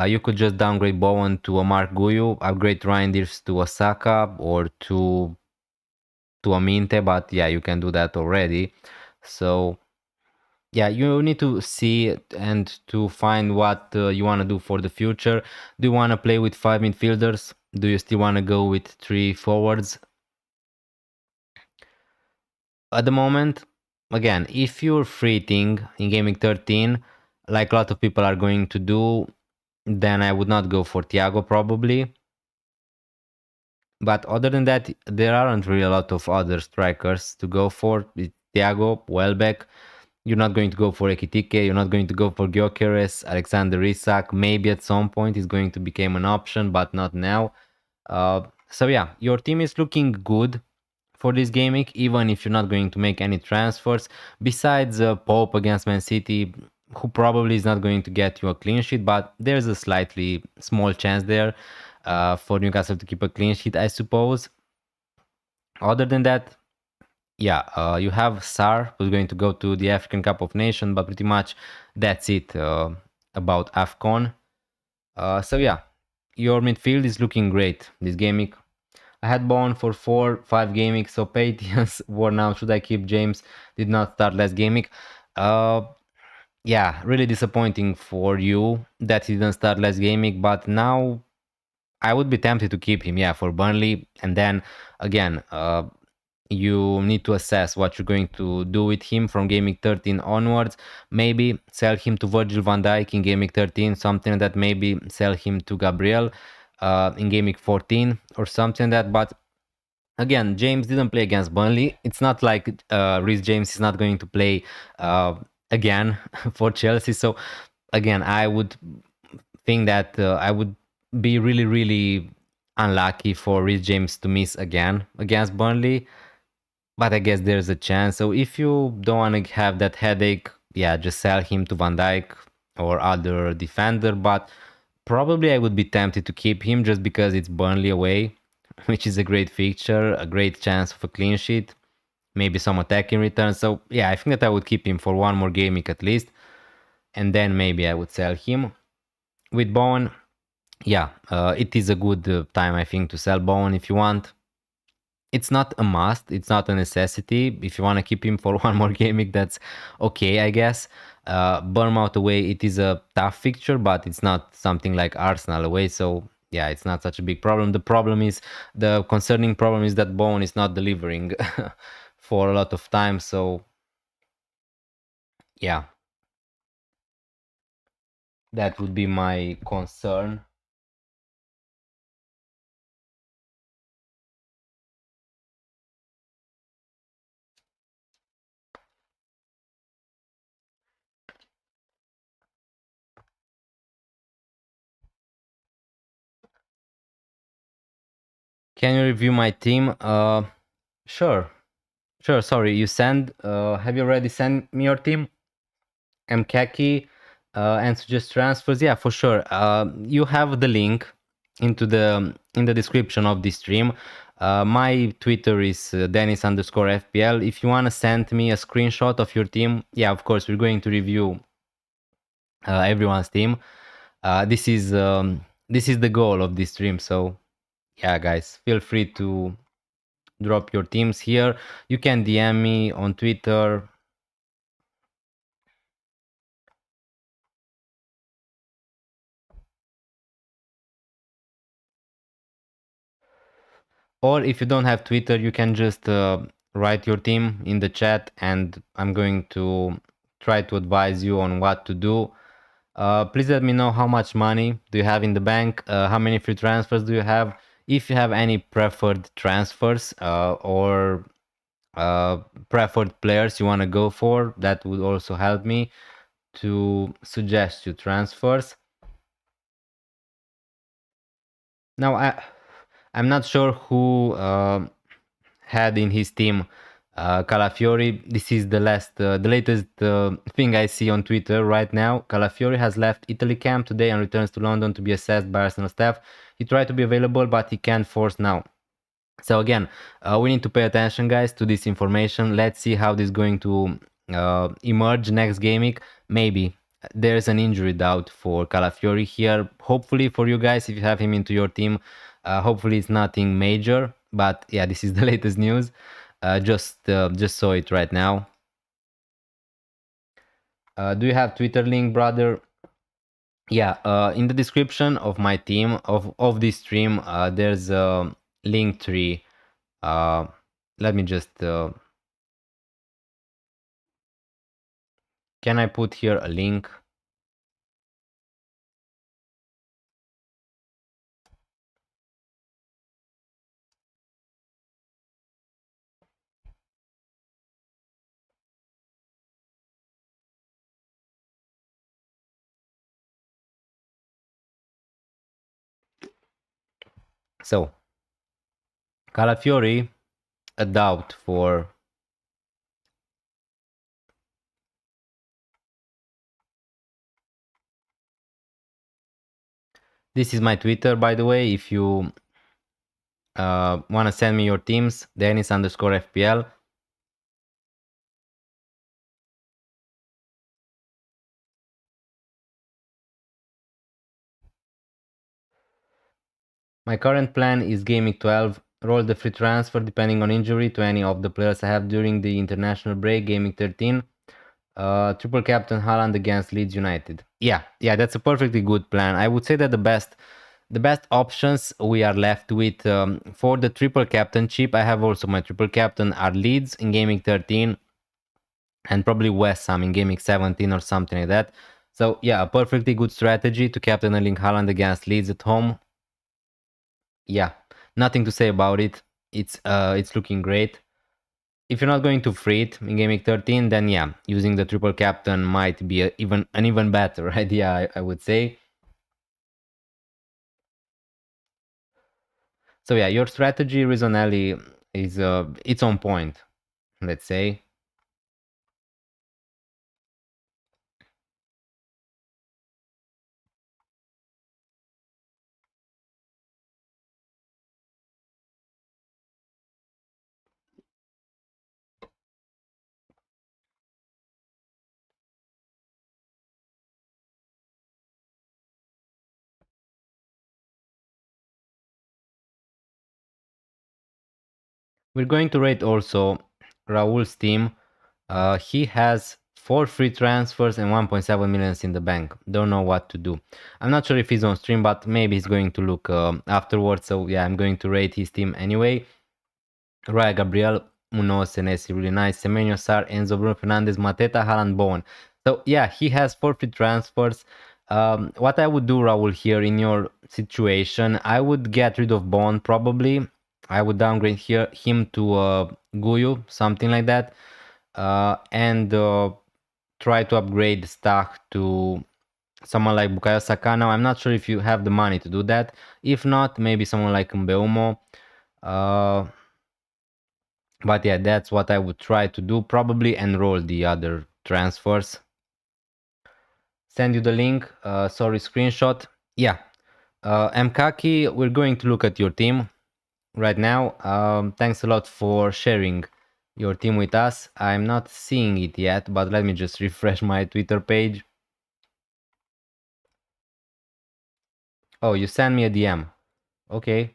You could just downgrade Bowen to a Mark Guyu, upgrade Reinders to a Saka or to a Minte, but yeah, you can do that already. So yeah, you need to see and to find what you want to do for the future. Do you want to play with 5 midfielders? Do you still want to go with 3 forwards? At the moment, again, if you're freeting in gaming 13, like a lot of people are going to do, then I would not go for Thiago probably. But other than that, there aren't really a lot of other strikers to go for. Thiago, Welbeck. You're not going to go for Ekitike. You're not going to go for Gyökeres, Alexander Isak. Maybe at some point he's going to become an option, but not now. So yeah, your team is looking good for this game week, even if you're not going to make any transfers. Besides Pope against Man City, who probably is not going to get you a clean sheet, but there's a slightly small chance there for Newcastle to keep a clean sheet, I suppose. Other than that, yeah, you have Sar, who's going to go to the African Cup of Nations, but pretty much that's it about AFCON. So yeah, your midfield is looking great this game week. I had Bowen for 4-5 game weeks, so Patience worn out. Should I keep James? Did not start last game week. Yeah, really disappointing for you that he didn't start last game week, but now I would be tempted to keep him, yeah, for Burnley. And then again, you need to assess what you're going to do with him from game week 13 onwards. Maybe sell him to Virgil van Dijk in game week 13, something like that. Maybe sell him to Gabriel in game week 14 or something like that. But again, James didn't play against Burnley. It's not like Reece James is not going to play again for Chelsea. So again, I would think that I would be really, really unlucky for Reece James to miss again against Burnley. But I guess there's a chance. So if you don't want to have that headache, yeah, just sell him to Van Dijk or other defender, but probably I would be tempted to keep him just because it's Burnley away, which is a great fixture, a great chance of a clean sheet, maybe some attacking return. So yeah, I think that I would keep him for one more game week at least, and then maybe I would sell him. With Bowen, yeah, it is a good time, I think, to sell Bowen if you want. It's not a must, it's not a necessity. If you want to keep him for one more game week, that's okay, I guess. Bournemouth away, it is a tough fixture, but it's not something like Arsenal away, so yeah, it's not such a big problem. The concerning problem is that Bowen is not delivering for a lot of time, so yeah, that would be my concern. Can you review my team? Sure. Sure, sorry, have you already sent me your team? Mkaki, and suggest transfers. Yeah, for sure. You have the link in the description of this stream. My Twitter is Dennis underscore FPL. If you want to send me a screenshot of your team, yeah, of course, we're going to review everyone's team. This is the goal of this stream. So yeah, guys, feel free to drop your teams here. You can DM me on Twitter. Or if you don't have Twitter, you can just write your team in the chat and I'm going to try to advise you on what to do. Please let me know how much money do you have in the bank, how many free transfers do you have, if you have any preferred transfers or preferred players you want to go for. That would also help me to suggest you transfers. Now, I'm not sure who had in his team Calafiori. This is the latest thing I see on Twitter right now. Calafiori has left Italy camp today and returns to London to be assessed by Arsenal staff. He tried to be available, but he can't force now. So again, we need to pay attention, guys, to this information. Let's see how this is going to emerge next game week. Maybe there's an injury doubt for Calafiori here. Hopefully for you guys, if you have him into your team, hopefully it's nothing major. But yeah, this is the latest news. Just saw it right now. Do you have Twitter link, brother? Yeah, in the description of my team of this stream, there's a link tree. Let me just can I put here a link? So Calafiori, a doubt for this is my Twitter, by the way. If you want to send me your teams, Dennis underscore FPL. My current plan is gaming 12, roll the free transfer depending on injury to any of the players I have during the international break, gaming 13. Triple captain Haaland against Leeds United. Yeah, that's a perfectly good plan. I would say that the best options we are left with for the triple captainship. I have also my triple captain are Leeds in gaming 13 and probably West Ham in gaming 17 or something like that. So yeah, a perfectly good strategy to captain Erling Haaland against Leeds at home. Yeah, nothing to say about it. It's looking great. If you're not going to free it in gaming 13, then yeah, using the triple captain might be an even better idea, I would say. So yeah, your strategy, Rizzonelli, is it's on point, let's say. We're going to rate also Raul's team. He has 4 free transfers and 1.7 millions in the bank. Don't know what to do. I'm not sure if he's on stream, but maybe he's going to look afterwards. So yeah, I'm going to rate his team anyway. Raya Gabriel, Munoz, Senesi, really nice. Semenyo, Sar, Enzo, Bruno Fernandes, Mateta, Haaland, Bowen. So yeah, he has 4 free transfers. What I would do, Raul, here in your situation, I would get rid of Bowen probably. I would downgrade him to Guyu, something like that. And try to upgrade Stach to someone like Bukayo Saka. Now, I'm not sure if you have the money to do that. If not, maybe someone like Mbeumo. But yeah, that's what I would try to do. Probably enroll the other transfers. Send you the link. Sorry, screenshot. Yeah. Mkaki, we're going to look at your team right now. Thanks a lot for sharing your team with us. I'm not seeing it yet, but let me just refresh my Twitter page. Oh, you sent me a DM. Okay.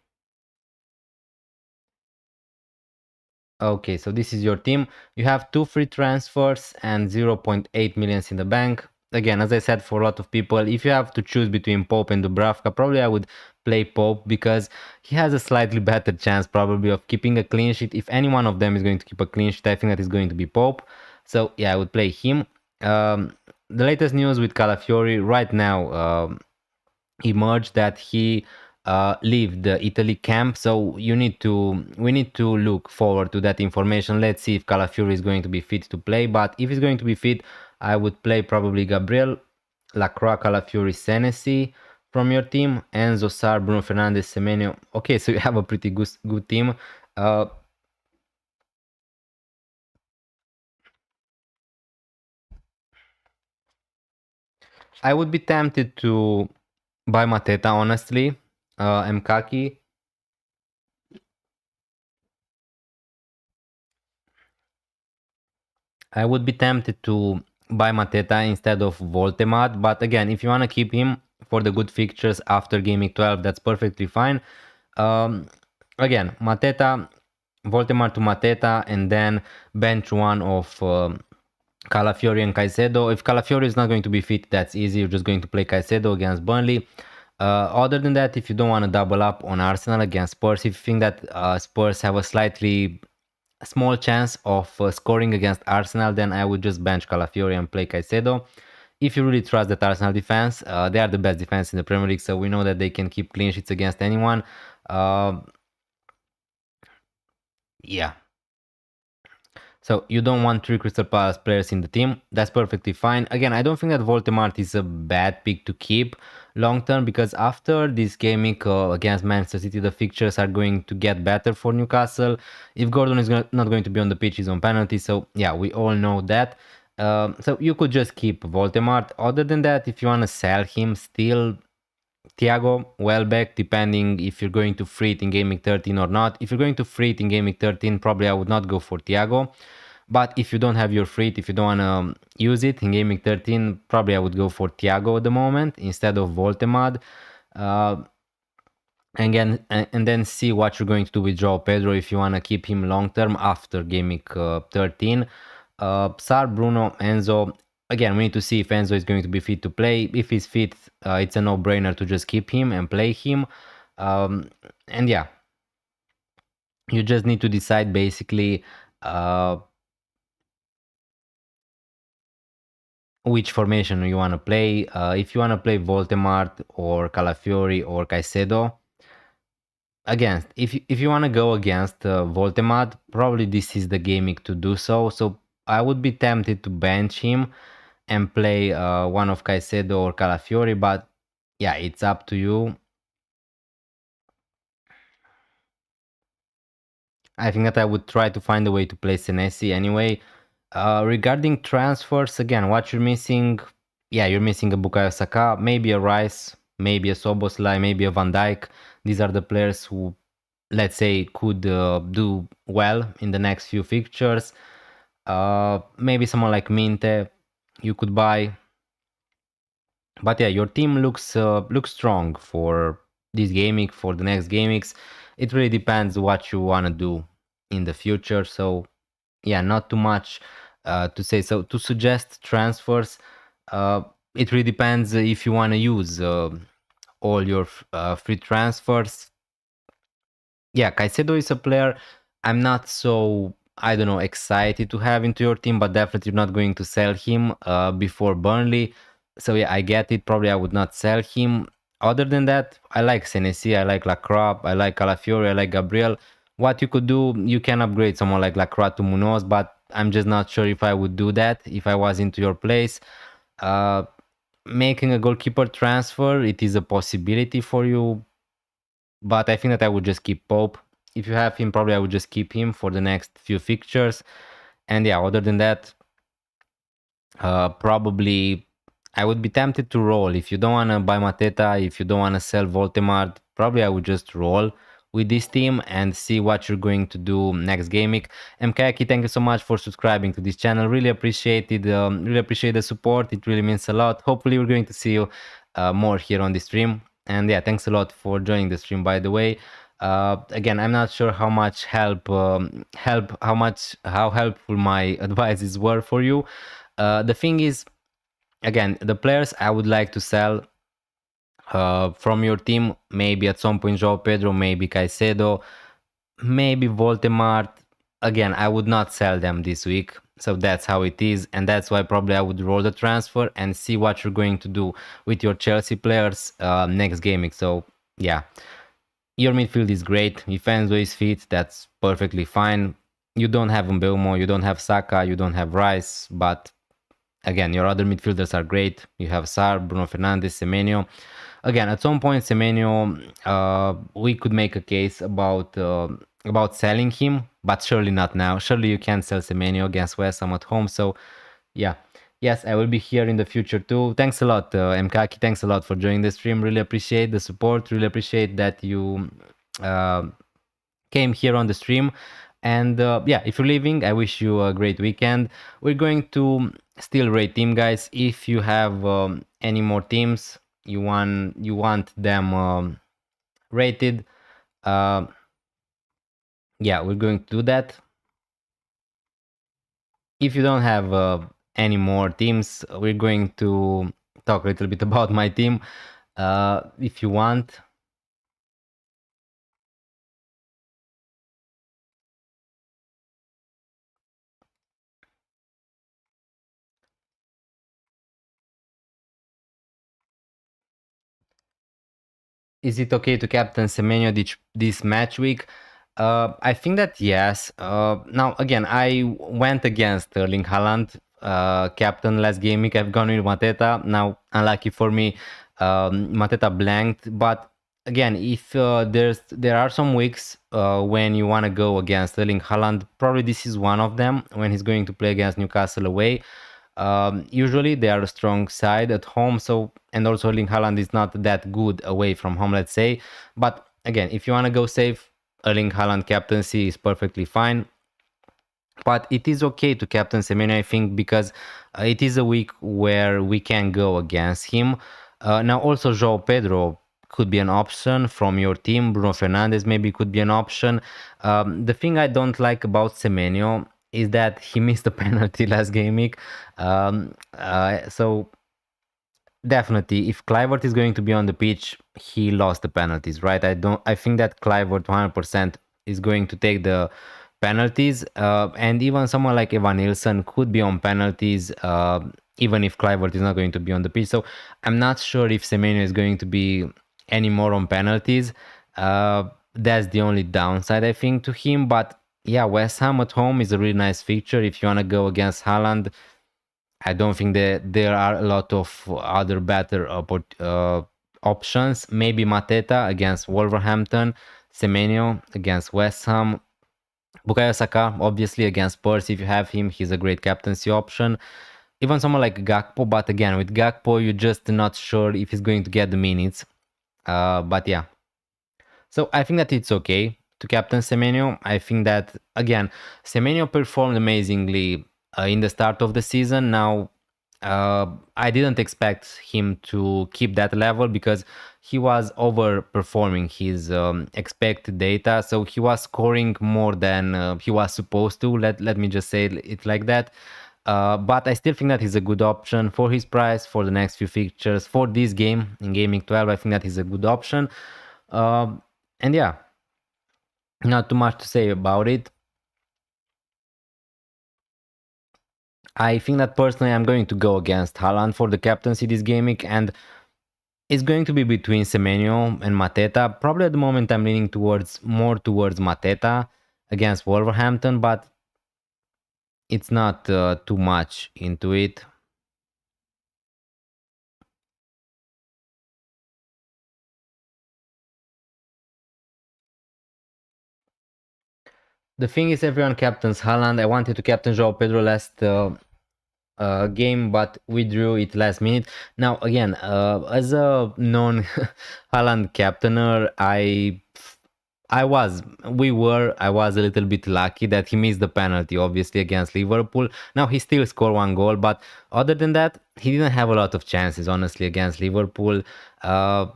Okay, so this is your team. You have 2 free transfers and 0.8 millions in the bank. Again, as I said, for a lot of people, if you have to choose between Pope and Dubravka, probably I would play Pope because he has a slightly better chance probably of keeping a clean sheet. If any one of them is going to keep a clean sheet, I think that is going to be Pope. So yeah, I would play him. The latest news with Calafiori right now emerged that he leave the Italy camp, so we need to look forward to that information. Let's see if Calafiori is going to be fit to play, but if he's going to be fit, I would play probably Gabriel, Lacroix, Calafiori, Senesi from your team, Enzo, Sar, Bruno Fernandes, Semenyo. Okay, so you have a pretty good team. I would be tempted to buy Mateta, honestly. Mkaki. I would be tempted to buy Mateta instead of Voltemad, but again, if you want to keep him for the good fixtures after Game Week 12, that's perfectly fine. Again, Mateta, Voltemad to Mateta, and then bench one of Calafiori and Caicedo. If Calafiori is not going to be fit, that's easy. You're just going to play Caicedo against Burnley. Other than that, if you don't want to double up on Arsenal against Spurs, if you think that Spurs have a slightly small chance of scoring against Arsenal, then I would just bench Calafiori and play Caicedo. If you really trust that Arsenal defense, they are the best defense in the Premier League, so we know that they can keep clean sheets against anyone. Yeah. So you don't want 3 Crystal Palace players in the team. That's perfectly fine. Again, I don't think that Voldemort is a bad pick to keep long term because after this game week against Manchester City, the fixtures are going to get better for Newcastle. If Gordon is not going to be on the pitch, he's on penalty. So yeah, we all know that. So you could just keep Voldemort. Other than that, if you want to sell him, still Thiago, Welbeck, depending if you're going to free it in Game Week 13 or not. If you're going to free it in Game Week 13, probably I would not go for Thiago. But if you don't have your free it, if you don't want to use it in Game Week 13, probably I would go for Thiago at the moment instead of Voltemad. And then see what you're going to do with Joao Pedro if you want to keep him long term after Game Week 13. Sar, Bruno, Enzo. Again, we need to see if Enzo is going to be fit to play. If he's fit, it's a no-brainer to just keep him and play him. And yeah, you just need to decide basically which formation you want to play. If you want to play Voldemort or Calafiori or Caicedo, against if you want to go against Voldemort, probably this is the gaming to do so. So I would be tempted to bench him and play one of Caicedo or Calafiori, but yeah, it's up to you. I think that I would try to find a way to play Senesi anyway. Regarding transfers, again, what you're missing, yeah, you're missing a Bukayo Saka, maybe a Rice, maybe a Soboslai, maybe a Van Dijk. These are the players who, let's say, could do well in the next few fixtures. Maybe someone like Minte you could buy. But yeah, your team looks strong for this game week, for the next game weeks. It really depends what you want to do in the future. So yeah, not too much to say. So to suggest transfers, it really depends if you want to use all your free transfers. Yeah, Caicedo is a player I'm not so, I don't know, excited to have into your team, but definitely not going to sell him before Burnley. So yeah, I get it. Probably I would not sell him. Other than that, I like Senesi, I like Lacroix, I like Calafiori, I like Gabriel. What you could do, you can upgrade someone like Lacroix to Munoz, but I'm just not sure if I would do that if I was into your place. Uh, Making a goalkeeper transfer, it is a possibility for you, but I think that I would just keep Pope. If you have him, probably I would just keep him for the next few fixtures. And yeah, other than that, probably I would be tempted to roll. If you don't want to buy Mateta, if you don't want to sell Voltemart, probably I would just roll with this team and see what you're going to do next game week. MKaki, thank you so much for subscribing to this channel. Really appreciate it. Really appreciate the support. It really means a lot. Hopefully we're going to see you more here on the stream. And yeah, thanks a lot for joining the stream, by the way. Again, I'm not sure how much how helpful my advices were for you. The thing is, again, the players I would like to sell from your team, maybe at some point João Pedro, maybe Caicedo, maybe Voltemart. Again, I would not sell them this week. So that's how it is. And that's why probably I would roll the transfer and see what you're going to do with your Chelsea players next game. So yeah, your midfield is great. If Enzo is fit, that's perfectly fine. You don't have Mbeumo, you don't have Saka, you don't have Rice, but again, your other midfielders are great. You have Sarr, Bruno Fernandes, Semenyo. Again, at some point, Semenyo, we could make a case about selling him, but surely not now. Surely you can't sell Semenyo against West Ham at home. So, yeah. Yes, I will be here in the future too. Thanks a lot, Mkaki. Thanks a lot for joining the stream. Really appreciate the support. Really appreciate that you came here on the stream. And yeah, if you're leaving, I wish you a great weekend. We're going to still rate team, guys. If you have any more teams you want them rated, yeah, we're going to do that. If you don't have any more teams, we're going to talk a little bit about my team if you want. Is it okay to captain Semenyo this match week? I think that yes. Now again, I went against Erling Haaland captain last game week. I've gone with Mateta. Now, unlucky for me, Mateta blanked. But again, if there are some weeks when you want to go against Erling Haaland, probably this is one of them when he's going to play against Newcastle away. Usually they are a strong side at home, so, and also Erling Haaland is not that good away from home, let's say. But again, if you want to go safe, Erling Haaland captaincy is perfectly fine. But it is okay to captain Semenyo, I think, because it is a week where we can go against him. Now also João Pedro could be an option from your team. Bruno Fernandes maybe could be an option. The thing I don't like about Semenyo is that he missed a penalty last game week. So definitely, if Kluivert is going to be on the pitch, he lost the penalties, right? I think that Kluivert 100% is going to take the penalties, and even someone like Evan Nilsson could be on penalties, even if Kluivert is not going to be on the pitch. So I'm not sure if Semenyo is going to be any more on penalties. That's the only downside, I think, to him. But yeah, West Ham at home is a really nice fixture. If you want to go against Haaland, I don't think that there are a lot of other better options. Maybe Mateta against Wolverhampton, Semenyo against West Ham, Bukayo Saka obviously against Spurs. If you have him, he's a great captaincy option. Even someone like Gakpo, but again, with Gakpo, you're just not sure if he's going to get the minutes. But yeah, so I think that it's okay to captain Semenyo. I think that, again, Semenyo performed amazingly in the start of the season. Now, I didn't expect him to keep that level because he was overperforming his expected data, so he was scoring more than he was supposed to. Let me just say it like that. But I still think that he's a good option for his price, for the next few fixtures, for this game in Gaming 12. I think that he's a good option. And yeah, not too much to say about it. I think that personally I'm going to go against Haaland for the captaincy this game week, and it's going to be between Semenyo and Mateta. Probably at the moment I'm leaning more towards Mateta against Wolverhampton, but it's not too much into it. The thing is, everyone captains Haaland. I wanted to captain João Pedro last game, but we drew it last minute. Now, again, as a non Haaland captainer, I was a little bit lucky that he missed the penalty, obviously, against Liverpool. Now, he still scored one goal, but other than that, he didn't have a lot of chances, honestly, against Liverpool. And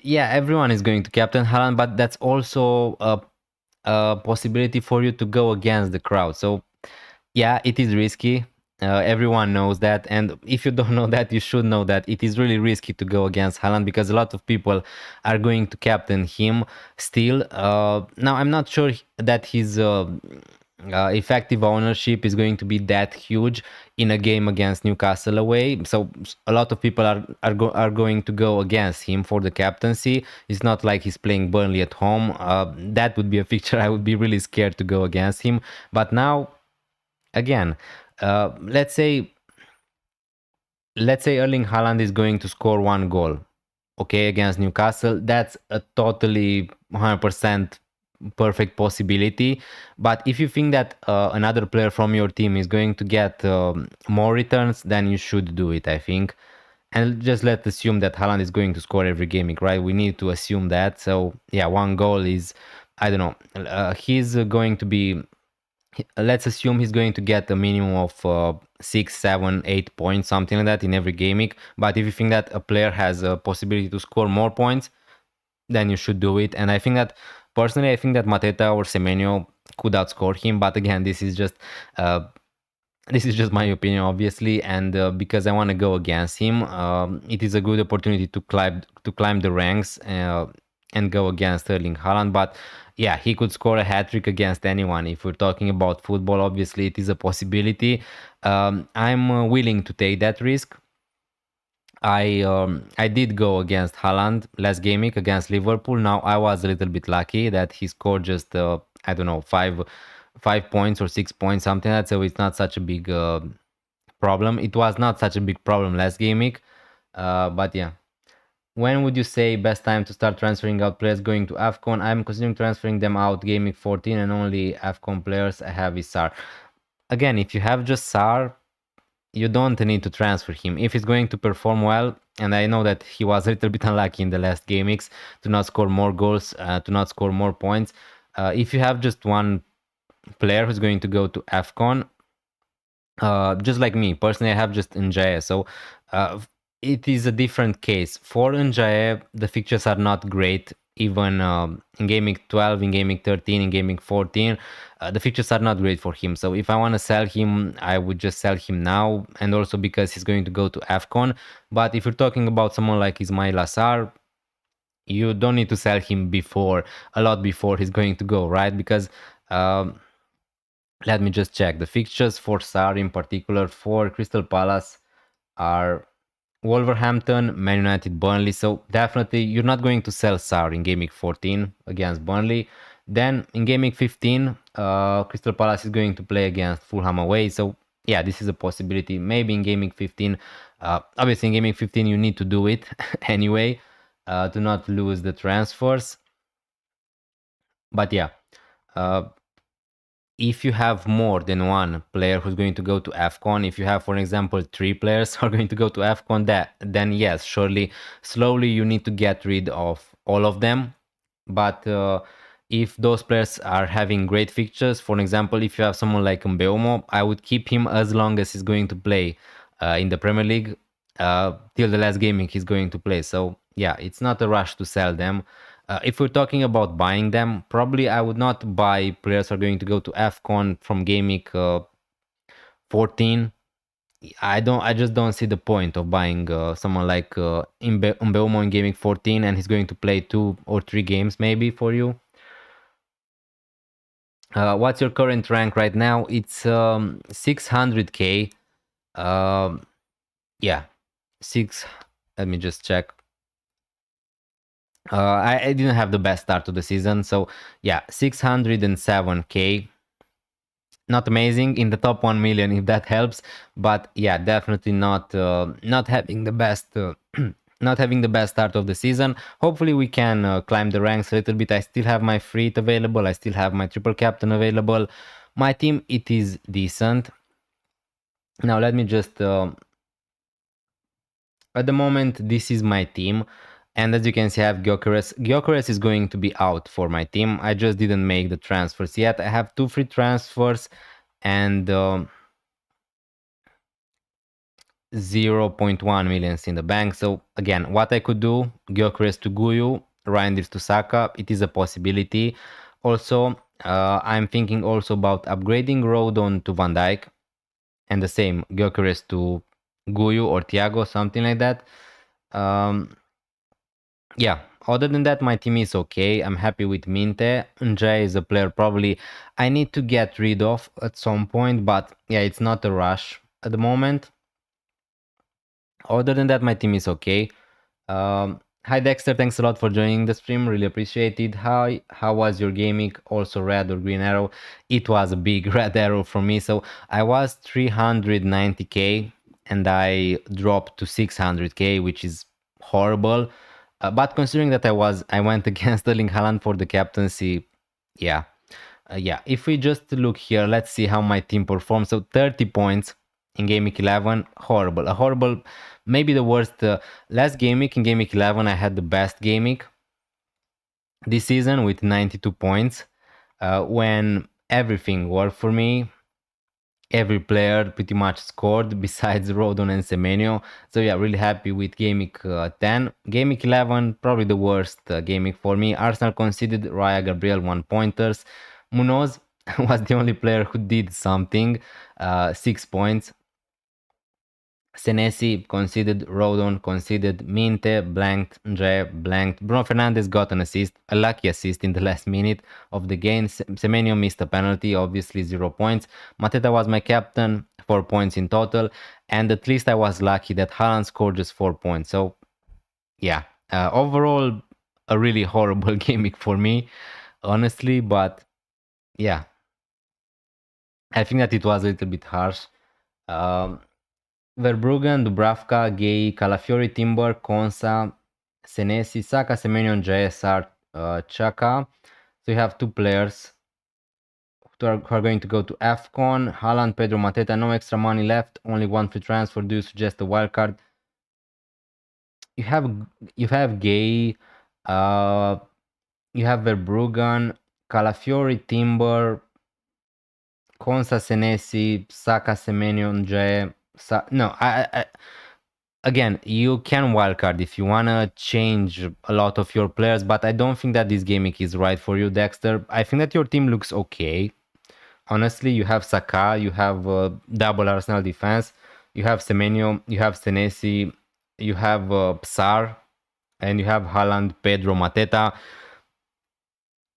yeah, everyone is going to captain Haaland, but that's also a possibility for you to go against the crowd. So yeah, it is risky. Everyone knows that, and if you don't know that, you should know that it is really risky to go against Haaland because a lot of people are going to captain him still. Now, I'm not sure that his effective ownership is going to be that huge in a game against Newcastle away. So a lot of people are going to go against him for the captaincy. It's not like he's playing Burnley at home. That would be a fixture I would be really scared to go against him. But now, again, let's say Erling Haaland is going to score one goal, okay, against Newcastle. That's a totally 100% perfect possibility. But if you think that another player from your team is going to get more returns, then you should do it, I think. And just let's assume that Haaland is going to score every game, right? We need to assume that. So yeah, one goal is, I don't know, he's going to be, let's assume he's going to get a minimum of 6, 7, 8 points, something like that in every game week. But if you think that a player has a possibility to score more points, then you should do it. And I think that personally, I think that Mateta or Semenyo could outscore him. But again, this is just my opinion, obviously, and because I want to go against him, it is a good opportunity to climb the ranks and go against Erling Haaland. But yeah, he could score a hat-trick against anyone. If we're talking about football, obviously it is a possibility. I'm willing to take that risk. I did go against Haaland last game week against Liverpool. Now, I was a little bit lucky that he scored just I don't know, 5 points or 6 points, something like that. So it's not such a big problem. It was not such a big problem last game week. But yeah. When would you say best time to start transferring out players going to AFCON? I'm considering transferring them out game week 14, and only AFCON players I have is Sar. Again, if you have just Sar, you don't need to transfer him. If he's going to perform well, and I know that he was a little bit unlucky in the last game weeks to not score more goals, to not score more points. If you have just one player who's going to go to AFCON, just like me, personally, I have just Njae. So it is a different case. For Njae, the fixtures are not great. Even in Gaming 12, in Gaming 13, in Gaming 14, the fixtures are not great for him. So if I want to sell him, I would just sell him now. And also because he's going to go to AFCON. But if you're talking about someone like Ismail Assar, you don't need to sell him a lot before he's going to go, right? Because let me just check. The fixtures for Sar in particular for Crystal Palace are Wolverhampton, Man United, Burnley. So definitely you're not going to sell Sar in Game Week 14 against Burnley. Then in Game Week 15, Crystal Palace is going to play against Fulham away. So yeah, this is a possibility. Maybe in Game Week 15, obviously in Game Week 15 you need to do it anyway to not lose the transfers. But yeah, if you have more than one player who's going to go to AFCON, if you have, for example, 3 players who are going to go to AFCON, then yes, surely, slowly you need to get rid of all of them. But if those players are having great fixtures, for example, if you have someone like Mbeumo, I would keep him as long as he's going to play in the Premier League. till the last gaming he's going to play. So yeah, it's not a rush to sell them. If we're talking about buying them, probably I would not buy players who are going to go to AFCON from gaming 14. I just don't see the point of buying someone like Mbeumo in gaming 14, and he's going to play 2 or 3 games maybe for you. What's your current rank right now? It's 600k. Yeah, let me just check. I didn't have the best start to the season, so yeah, 607k. Not amazing, in the top 1 million if that helps, but yeah, definitely not having the best not having the best start of the season. Hopefully we can climb the ranks a little bit. I still have my fleet available, I still have my triple captain available. My team, it is decent. Now let me just at the moment this is my team, and as you can see I have Gyökeres. Gyökeres is going to be out for my team. I just didn't make the transfers yet. I have 2 free transfers and 0.1 millions in the bank. So again, what I could do, Gyökeres to Guyu, Reinders to Saka, it is a possibility. Also, I'm thinking also about upgrading Rodon to Van Dijk, and the same, Gyökeres to Guyu or Thiago, something like that. Yeah, other than that, my team is okay. I'm happy with Minte. Njay is a player probably I need to get rid of at some point, but yeah, it's not a rush at the moment. Other than that, my team is okay. Hi Dexter, thanks a lot for joining the stream. Really appreciate it. How was your gaming? Also red or green arrow? It was a big red arrow for me. So I was 390k and I dropped to 600k, which is horrible. But considering that I went against Erling Haaland for the captaincy, yeah. Yeah, if we just look here, let's see how my team performed. So 30 points in Game Week 11, horrible. A horrible, maybe the worst. Last Game Week, in Game Week 11, I had the best Game Week this season with 92 points. When everything worked for me, every player pretty much scored besides Rodon and Semenyo. So yeah, really happy with Game Week 10. Game Week 11, probably the worst Game Week for me. Arsenal conceded Raya Gabriel 1 pointers. Munoz was the only player who did something, 6 points. Senesi conceded, Rodon conceded, Minte blanked, Nje blanked. Bruno Fernandes got an assist, a lucky assist in the last minute of the game. Semenyo missed a penalty, obviously 0 points. Mateta was my captain, 4 points in total. And at least I was lucky that Haaland scored just 4 points. So yeah, overall a really horrible game week for me, honestly, but yeah, I think that it was a little bit harsh. Verbruggen, Dubravka, Gay, Calafiori, Timber, Konsa, Senesi, Saka, Semenion, JSR, Chaka. So you have 2 players who are going to go to AFCON. Haaland, Pedro, Mateta, no extra money left, only 1 free transfer. Do you suggest a wildcard? You have Gay, you have Verbruggen, Calafiori, Timber, Konsa, Senesi, Saka, Semenion, J. No, I again, you can wildcard if you wanna change a lot of your players, but I don't think that this gimmick is right for you, Dexter. I think that your team looks okay. Honestly, you have Saka, you have double Arsenal defense, you have Semenyo, you have Senesi, you have Psar, and you have Haaland, Pedro, Mateta.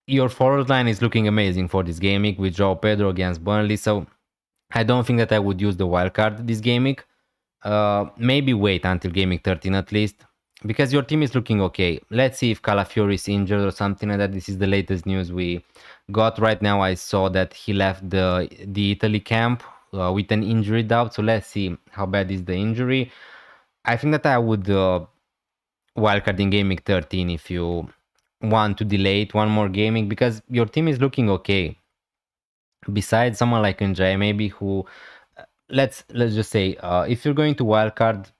Your forward line is looking amazing for this gaming with Joao Pedro against Burnley, so I don't think that I would use the wildcard this gaming. Maybe wait until gaming 13 at least, because your team is looking okay. Let's see if Calafiori is injured or something like that. This is the latest news we got right now. I saw that he left the Italy camp with an injury doubt, so let's see how bad is the injury. I think that I would wildcard in gaming 13 if you want to delay it one more gaming, because your team is looking okay. Besides someone like Njay, maybe who let's just say if you're going to wildcard,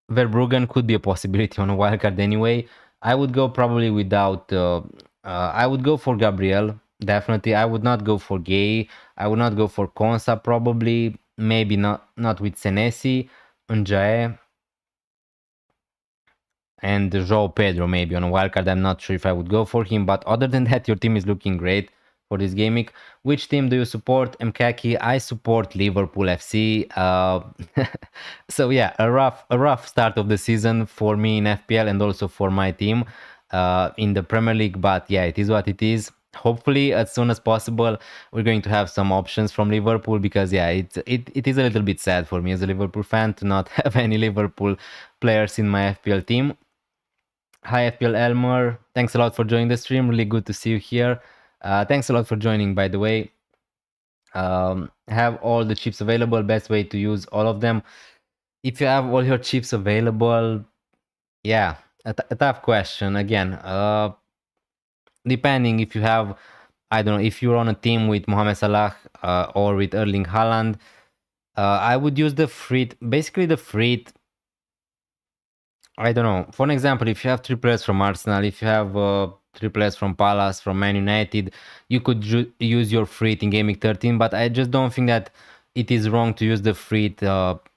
Verbruggen could be a possibility on a wildcard anyway. I would go probably without I would go for Gabriel, definitely. I would not go for Gay, I would not go for Konsa, probably, maybe not with Senesi. Njay, and João Pedro maybe on a wildcard. I'm not sure if I would go for him, but other than that, your team is looking great for this game week. Which team do you support? Mkaki, I support Liverpool FC. So yeah, a rough start of the season for me in FPL and also for my team in the Premier League. But yeah, it is what it is. Hopefully, as soon as possible, we're going to have some options from Liverpool because yeah, it is a little bit sad for me as a Liverpool fan to not have any Liverpool players in my FPL team. Hi FPL Elmer, thanks a lot for joining the stream. Really good to see you here. Thanks a lot for joining, by the way. Have all the chips available. Best way to use all of them. If you have all your chips available, yeah, a tough question again. Depending if you have, I don't know, if you're on a team with Mohamed Salah or with Erling Haaland, I would use the free. Basically, the free. I don't know. For an example, if you have 3 players from Arsenal, if you have 3 players from Palace, from Man United, you could use your free in Game Week 13. But I just don't think that it is wrong to use the free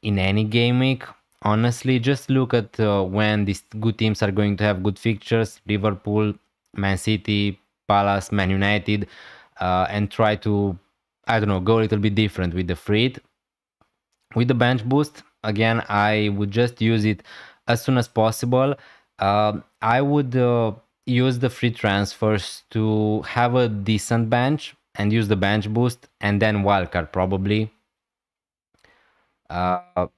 in any game week. Honestly, just look at when these good teams are going to have good fixtures: Liverpool, Man City, Palace, Man United, and try to, I don't know, go a little bit different with the free. With the bench boost, again, I would just use it as soon as possible. I would use the free transfers to have a decent bench and use the bench boost and then wildcard probably. And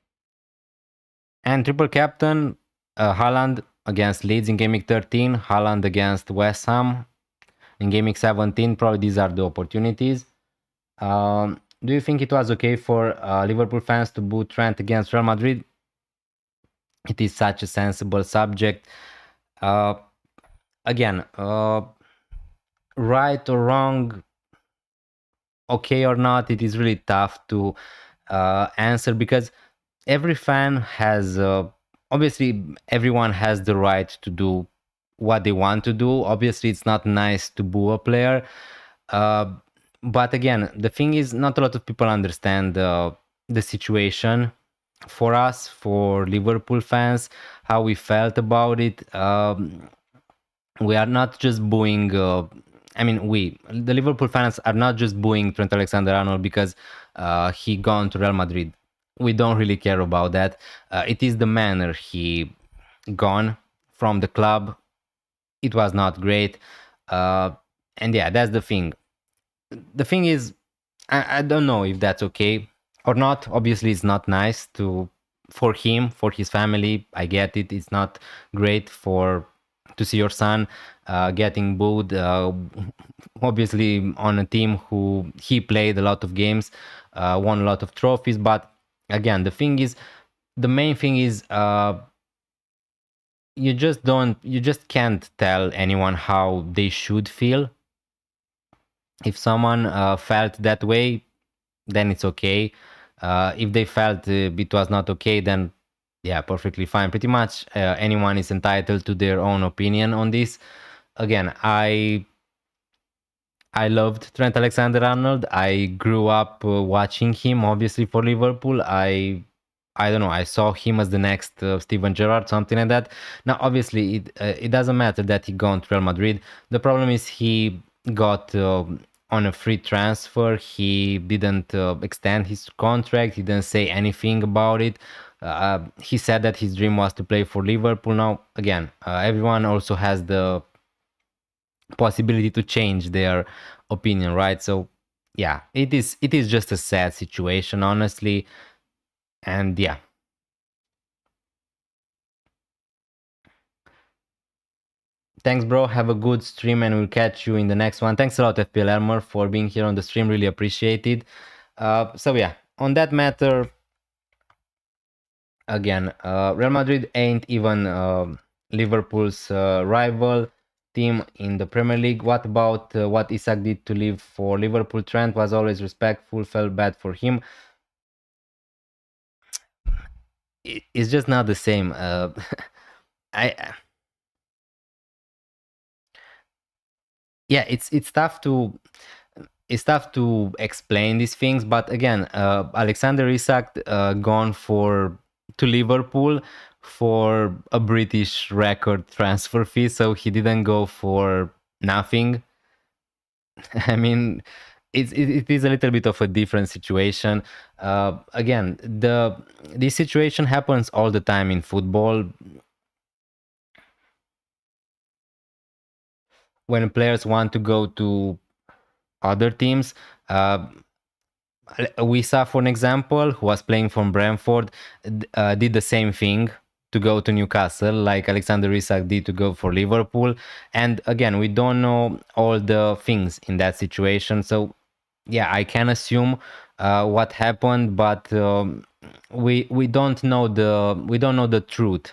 triple captain, Haaland against Leeds in Game Week 13, Haaland against West Ham in Game Week 17. Probably these are the opportunities. Do you think it was okay for Liverpool fans to boo Trent against Real Madrid? It is such a sensible subject. Again, right or wrong, okay or not, it is really tough to answer because every fan has, obviously, everyone has the right to do what they want to do. Obviously, it's not nice to boo a player. But again, the thing is, not a lot of people understand the situation. For us, for Liverpool fans, how we felt about it. We are not just booing. The Liverpool fans are not just booing Trent Alexander-Arnold because he gone to Real Madrid. We don't really care about that. It is the manner he gone from the club. It was not great, and yeah, that's the thing. The thing is, I don't know if that's okay or not. Obviously, it's not nice for him, for his family. I get it. It's not great to see your son getting booed. Obviously, on a team who he played a lot of games, won a lot of trophies. But again, the main thing is you just can't tell anyone how they should feel. If someone felt that way, then it's okay. If they felt it was not okay, then yeah, perfectly fine. Pretty much anyone is entitled to their own opinion on this. Again, I loved Trent Alexander-Arnold. I grew up watching him, obviously for Liverpool. I don't know. I saw him as the next Steven Gerrard, something like that. Now, obviously, it doesn't matter that he gone to Real Madrid. The problem is he got on a free transfer. He didn't extend his contract. He didn't say anything about it. He said that his dream was to play for Liverpool. Now, again, everyone also has the possibility to change their opinion, right? So, yeah, it is just a sad situation, honestly. And yeah. Thanks, bro. Have a good stream and we'll catch you in the next one. Thanks a lot, FPL Elmer, for being here on the stream. Really appreciate it. So yeah, on that matter, again, Real Madrid ain't even Liverpool's rival team in the Premier League. What about what Isak did to leave for Liverpool? Trent was always respectful, felt bad for him. It's just not the same. Yeah, it's tough to explain these things, but again, Alexander Isak gone to Liverpool for a British record transfer fee, so he didn't go for nothing. I mean, it is a little bit of a different situation. Again, this situation happens all the time in football when players want to go to other teams. Wissa, for an example, who was playing from Brentford, did the same thing to go to Newcastle, like Alexander Isak did to go for Liverpool. And again, we don't know all the things in that situation, so yeah, I can assume what happened, but we don't know the truth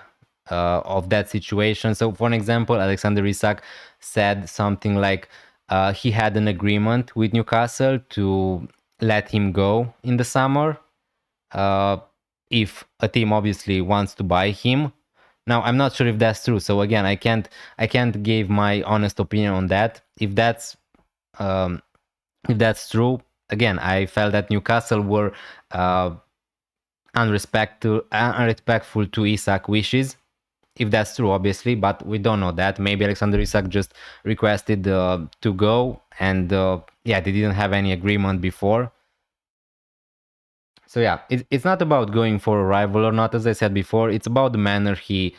of that situation. So, for an example, Alexander Isak said something like he had an agreement with Newcastle to let him go in the summer uh, if a team obviously wants to buy him. Now, I'm not sure if that's true. So again, I can't give my honest opinion on that. Um, if that's true, again, I felt that Newcastle were unrespectful to Isak wishes. If that's true, obviously, but we don't know that. Maybe Alexander Isak just requested to go, and yeah, they didn't have any agreement before. So yeah, it's not about going for a rival or not. As I said before, it's about the manner he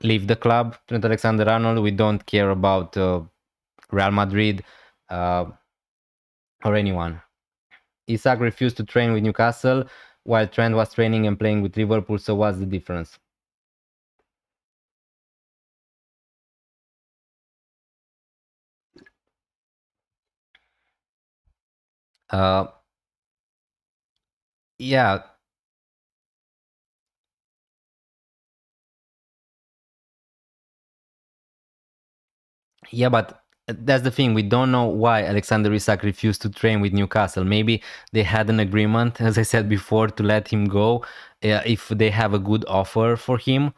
leave the club. Trent Alexander-Arnold. We don't care about Real Madrid uh, or anyone. Isak refused to train with Newcastle while Trent was training and playing with Liverpool. So what's the difference? Uh, yeah, yeah, but that's the thing. We don't know why Alexander Isak refused to train with Newcastle. Maybe they had an agreement, as I said before, to let him go if they have a good offer for him.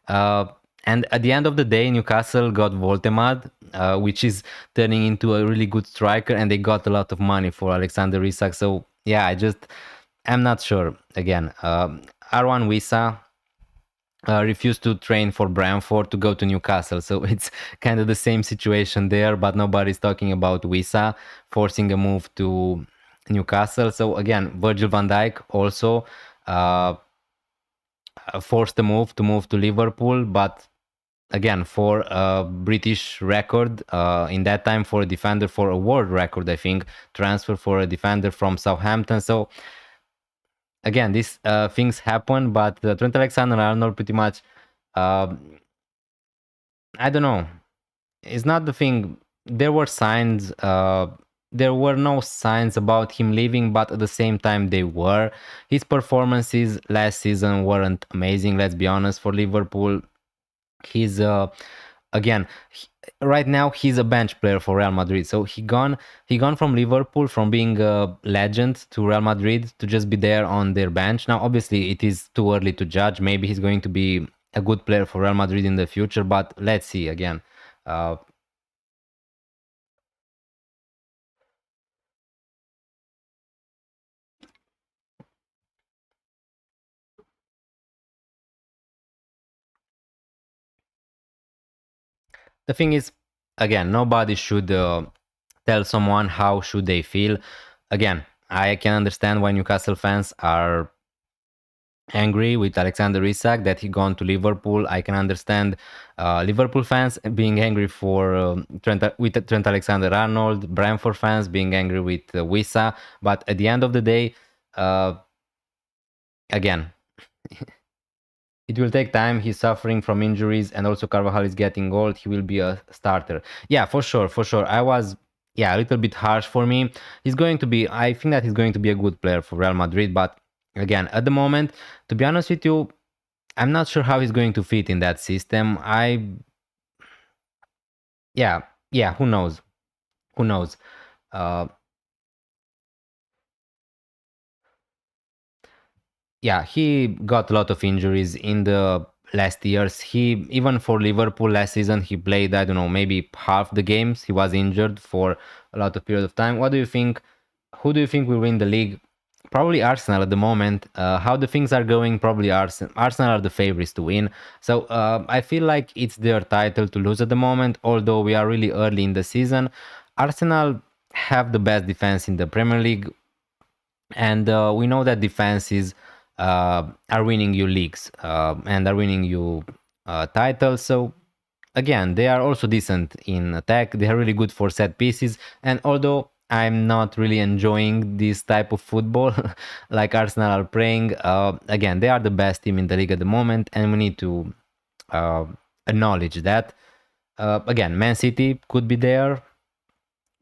And at the end of the day, Newcastle got Voltemad, which is turning into a really good striker, and they got a lot of money for Alexander Isak. So yeah, I'm not sure. Again, Arwan Wissa refused to train for Brentford to go to Newcastle. So it's kind of the same situation there, but nobody's talking about Wissa forcing a move to Newcastle. So again, Virgil van Dijk also forced a move to Liverpool, but again, for a British record in that time, for a defender, for a world record, I think, transfer for a defender from Southampton. So again, these things happen, but Trent Alexander-Arnold pretty much, uh, I don't know, it's not the thing. There were signs, there were no signs about him leaving, but at the same time they were. His performances last season weren't amazing, let's be honest, for Liverpool. He's again right now he's a bench player for Real Madrid. So he gone from Liverpool, from being a legend, to Real Madrid to just be there on their bench. Now obviously it is too early to judge. Maybe he's going to be a good player for Real Madrid in the future, but let's see. Again, the thing is, again, nobody should tell someone how should they feel. Again, I can understand why Newcastle fans are angry with Alexander Isak that he gone to Liverpool. I can understand Liverpool fans being angry for Trent Alexander-Arnold, Brentford fans being angry with Wissa. But at the end of the day, uh, again, it will take time. He's suffering from injuries, and also Carvajal is getting old. He will be a starter. Yeah, for sure, for sure. I was, yeah, a little bit harsh for me. He's going to be, I think that he's going to be a good player for Real Madrid. But again, at the moment, to be honest with you, I'm not sure how he's going to fit in that system. Yeah, yeah, who knows? Who knows? Uh, yeah, he got a lot of injuries in the last years. He, even for Liverpool last season, he played, I don't know, maybe half the games. He was injured for a lot of period of time. What do you think? Who do you think will win the league probably Arsenal at the moment. How the things are going, probably Arsenal are the favorites to win. So I feel like it's their title to lose at the moment, although we are really early in the season. Arsenal have the best defense in the Premier League, and we know that defenses are winning you leagues and are winning you titles. So again, they are also decent in attack. They are really good for set pieces. And although I'm not really enjoying this type of football, like Arsenal are playing, again, they are the best team in the league at the moment, and we need to uh, acknowledge that. Again, Man City could be there.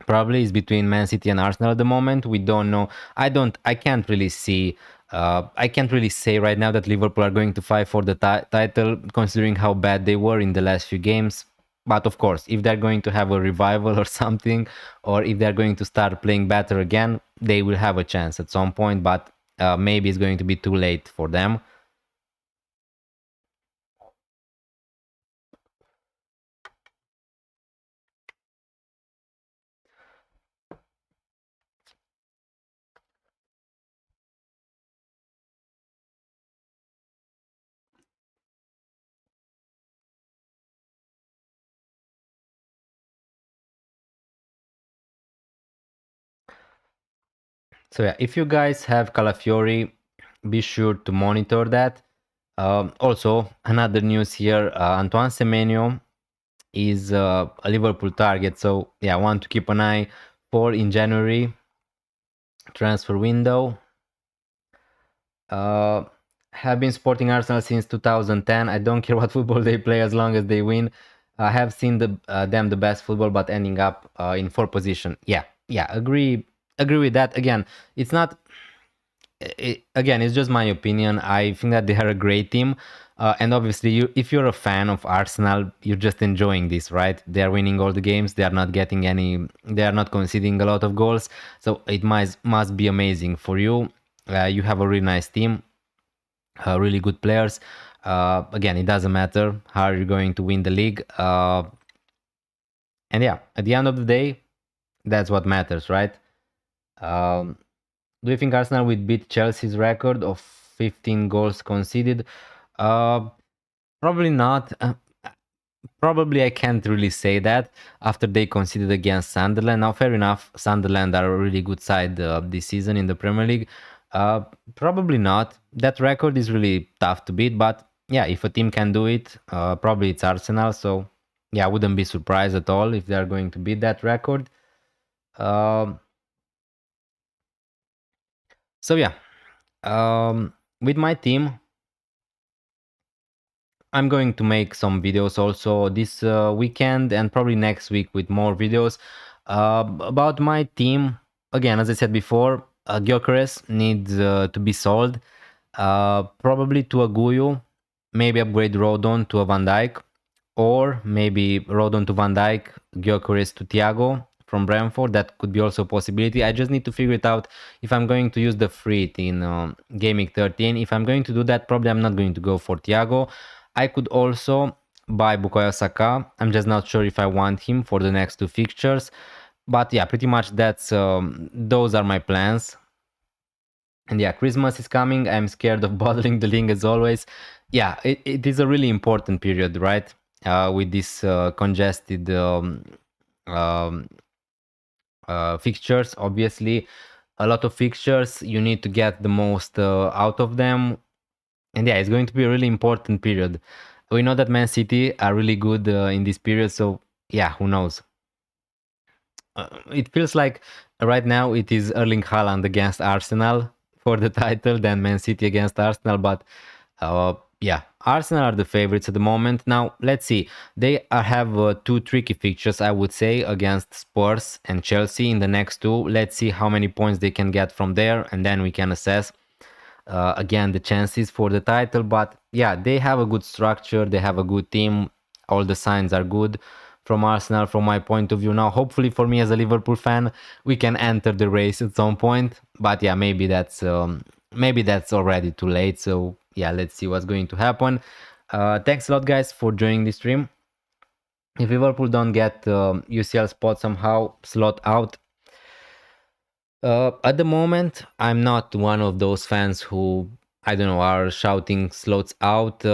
Probably is between Man City and Arsenal at the moment. We don't know. I can't really see. I can't really say right now that Liverpool are going to fight for the title, considering how bad they were in the last few games. But of course, if they're going to have a revival or something, or if they're going to start playing better again, they will have a chance at some point. But maybe it's going to be too late for them. So yeah, if you guys have Calafiori, be sure to monitor that. Also, another news here: Antoine Semenyo is a Liverpool target. So yeah, I want to keep an eye for in January transfer window. Have been supporting Arsenal since 2010. I don't care what football they play as long as they win. I have seen them the best football, but ending up in fourth position. Yeah, agree with that. Again, it's not. Again, it's just my opinion. I think that they are a great team, and obviously, if you're a fan of Arsenal, you're just enjoying this, right? They are winning all the games. They are not getting any. They are not conceding a lot of goals. So it must be amazing for you. You have a really nice team, really good players. Again, it doesn't matter how you're going to win the league. And yeah, at the end of the day, that's what matters, right? Um, do you think Arsenal will beat Chelsea's record of 15 goals conceded? Uh, Probably not. Probably I can't really say that after they conceded against Sunderland. Now, fair enough, Sunderland are a really good side this season in the Premier League. Probably not. That record is really tough to beat, but yeah, if a team can do it, probably it's Arsenal. So yeah, I wouldn't be surprised at all if they are going to beat that record. Um, so yeah, with my team, I'm going to make some videos also this weekend and probably next week with more videos about my team. Again, as I said before, Gyökeres needs to be sold. Probably to a Guyu, maybe upgrade Rodon to a Van Dijk, or maybe Rodon to Van Dijk, Gyökeres to Thiago from Brentford. That could be also a possibility. I just need to figure it out if I'm going to use the free in Gaming 13. If I'm going to do that, probably I'm not going to go for Thiago. I could also buy Bukayo Saka. I'm just not sure if I want him for the next two fixtures. But yeah, pretty much that's those are my plans. And yeah, Christmas is coming. I'm scared of bottling the league as always. Yeah, it is a really important period, right? With this congested um, fixtures. Obviously, a lot of fixtures. You need to get the most out of them. And yeah, it's going to be a really important period. We know that Man City are really good in this period. So yeah, who knows? It feels like right now it is Erling Haaland against Arsenal for the title, then Man City against Arsenal. But yeah, Arsenal are the favorites at the moment. Now, let's see. They have two tricky fixtures, I would say, against Spurs and Chelsea in the next two. Let's see how many points they can get from there, and then we can assess again the chances for the title. But yeah, they have a good structure, they have a good team, all the signs are good from Arsenal from my point of view. Now hopefully for me as a Liverpool fan, we can enter the race at some point, but yeah, maybe that's already too late. So yeah, let's see what's going to happen. Thanks a lot guys for joining this stream. If Liverpool don't get UCL spot somehow, slot out, At the moment, I'm not one of those fans who, I don't know, are shouting slots out.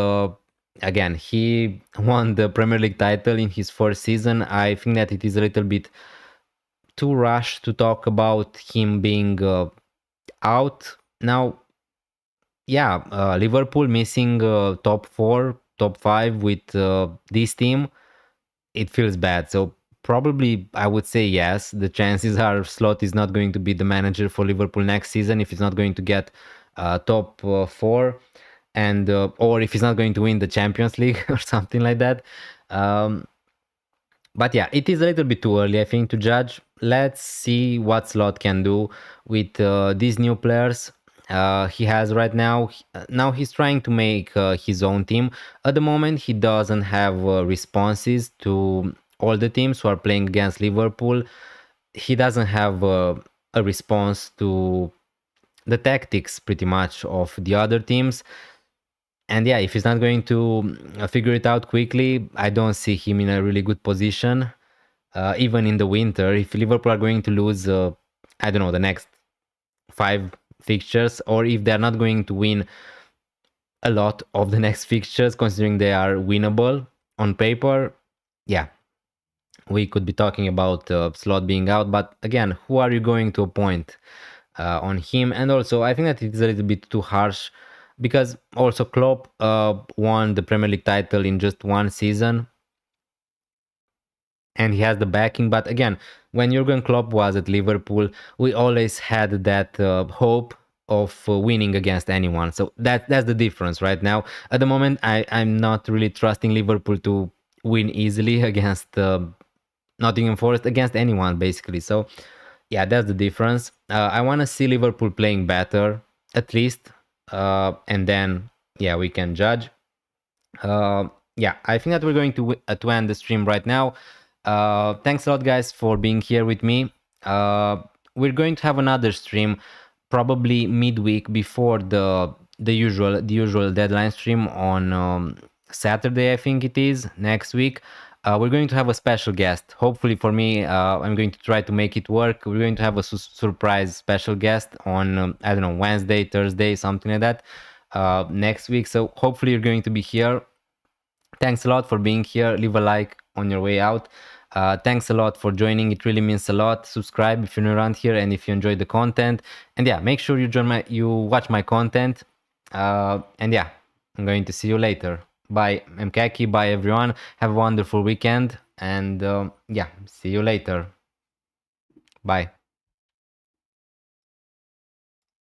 Again, he won the Premier League title in his first season. I think that it is a little bit too rushed to talk about him being out. Now, yeah, Liverpool missing top four, top five with this team, it feels bad. So probably I would say yes. The chances are Slot is not going to be the manager for Liverpool next season if he's not going to get top four, and or if he's not going to win the Champions League or something like that. Um, but yeah, it is a little bit too early, I think, to judge. Let's see what Slot can do with these new players he has right now. Now he's trying to make his own team. At the moment, he doesn't have responses to all the teams who are playing against Liverpool. He doesn't have a response to the tactics, pretty much, of the other teams. And yeah, if he's not going to figure it out quickly, I don't see him in a really good position. Even in the winter, if Liverpool are going to lose, I don't know, the next 5 fixtures, or if they're not going to win a lot of the next fixtures, considering they are winnable on paper, yeah, we could be talking about Slot being out. But again, who are you going to appoint on him? And also, I think that it is a little bit too harsh because also Klopp won the Premier League title in just one season, and he has the backing. But again, when Jurgen Klopp was at Liverpool, we always had that hope of winning against anyone. So that's the difference right now. At the moment, I'm not really trusting Liverpool to win easily against Nottingham Forest, against anyone basically. So yeah, that's the difference. I want to see Liverpool playing better at least, and then yeah, we can judge. Yeah, I think that we're going to end the stream right now. Thanks a lot, guys, for being here with me. We're going to have another stream probably midweek before the usual deadline stream on Saturday, I think it is, next week. We're going to have a special guest. Hopefully for me, I'm going to try to make it work. We're going to have a surprise special guest on, I don't know, Wednesday, Thursday, something like that, next week. So hopefully you're going to be here. Thanks a lot for being here. Leave a like on your way out. Thanks a lot for joining. It really means a lot. Subscribe if you're new around here and if you enjoyed the content. And yeah, make sure you watch my content. And yeah, I'm going to see you later. Bye, Mkaki. Bye, everyone. Have a wonderful weekend. And yeah, see you later. Bye.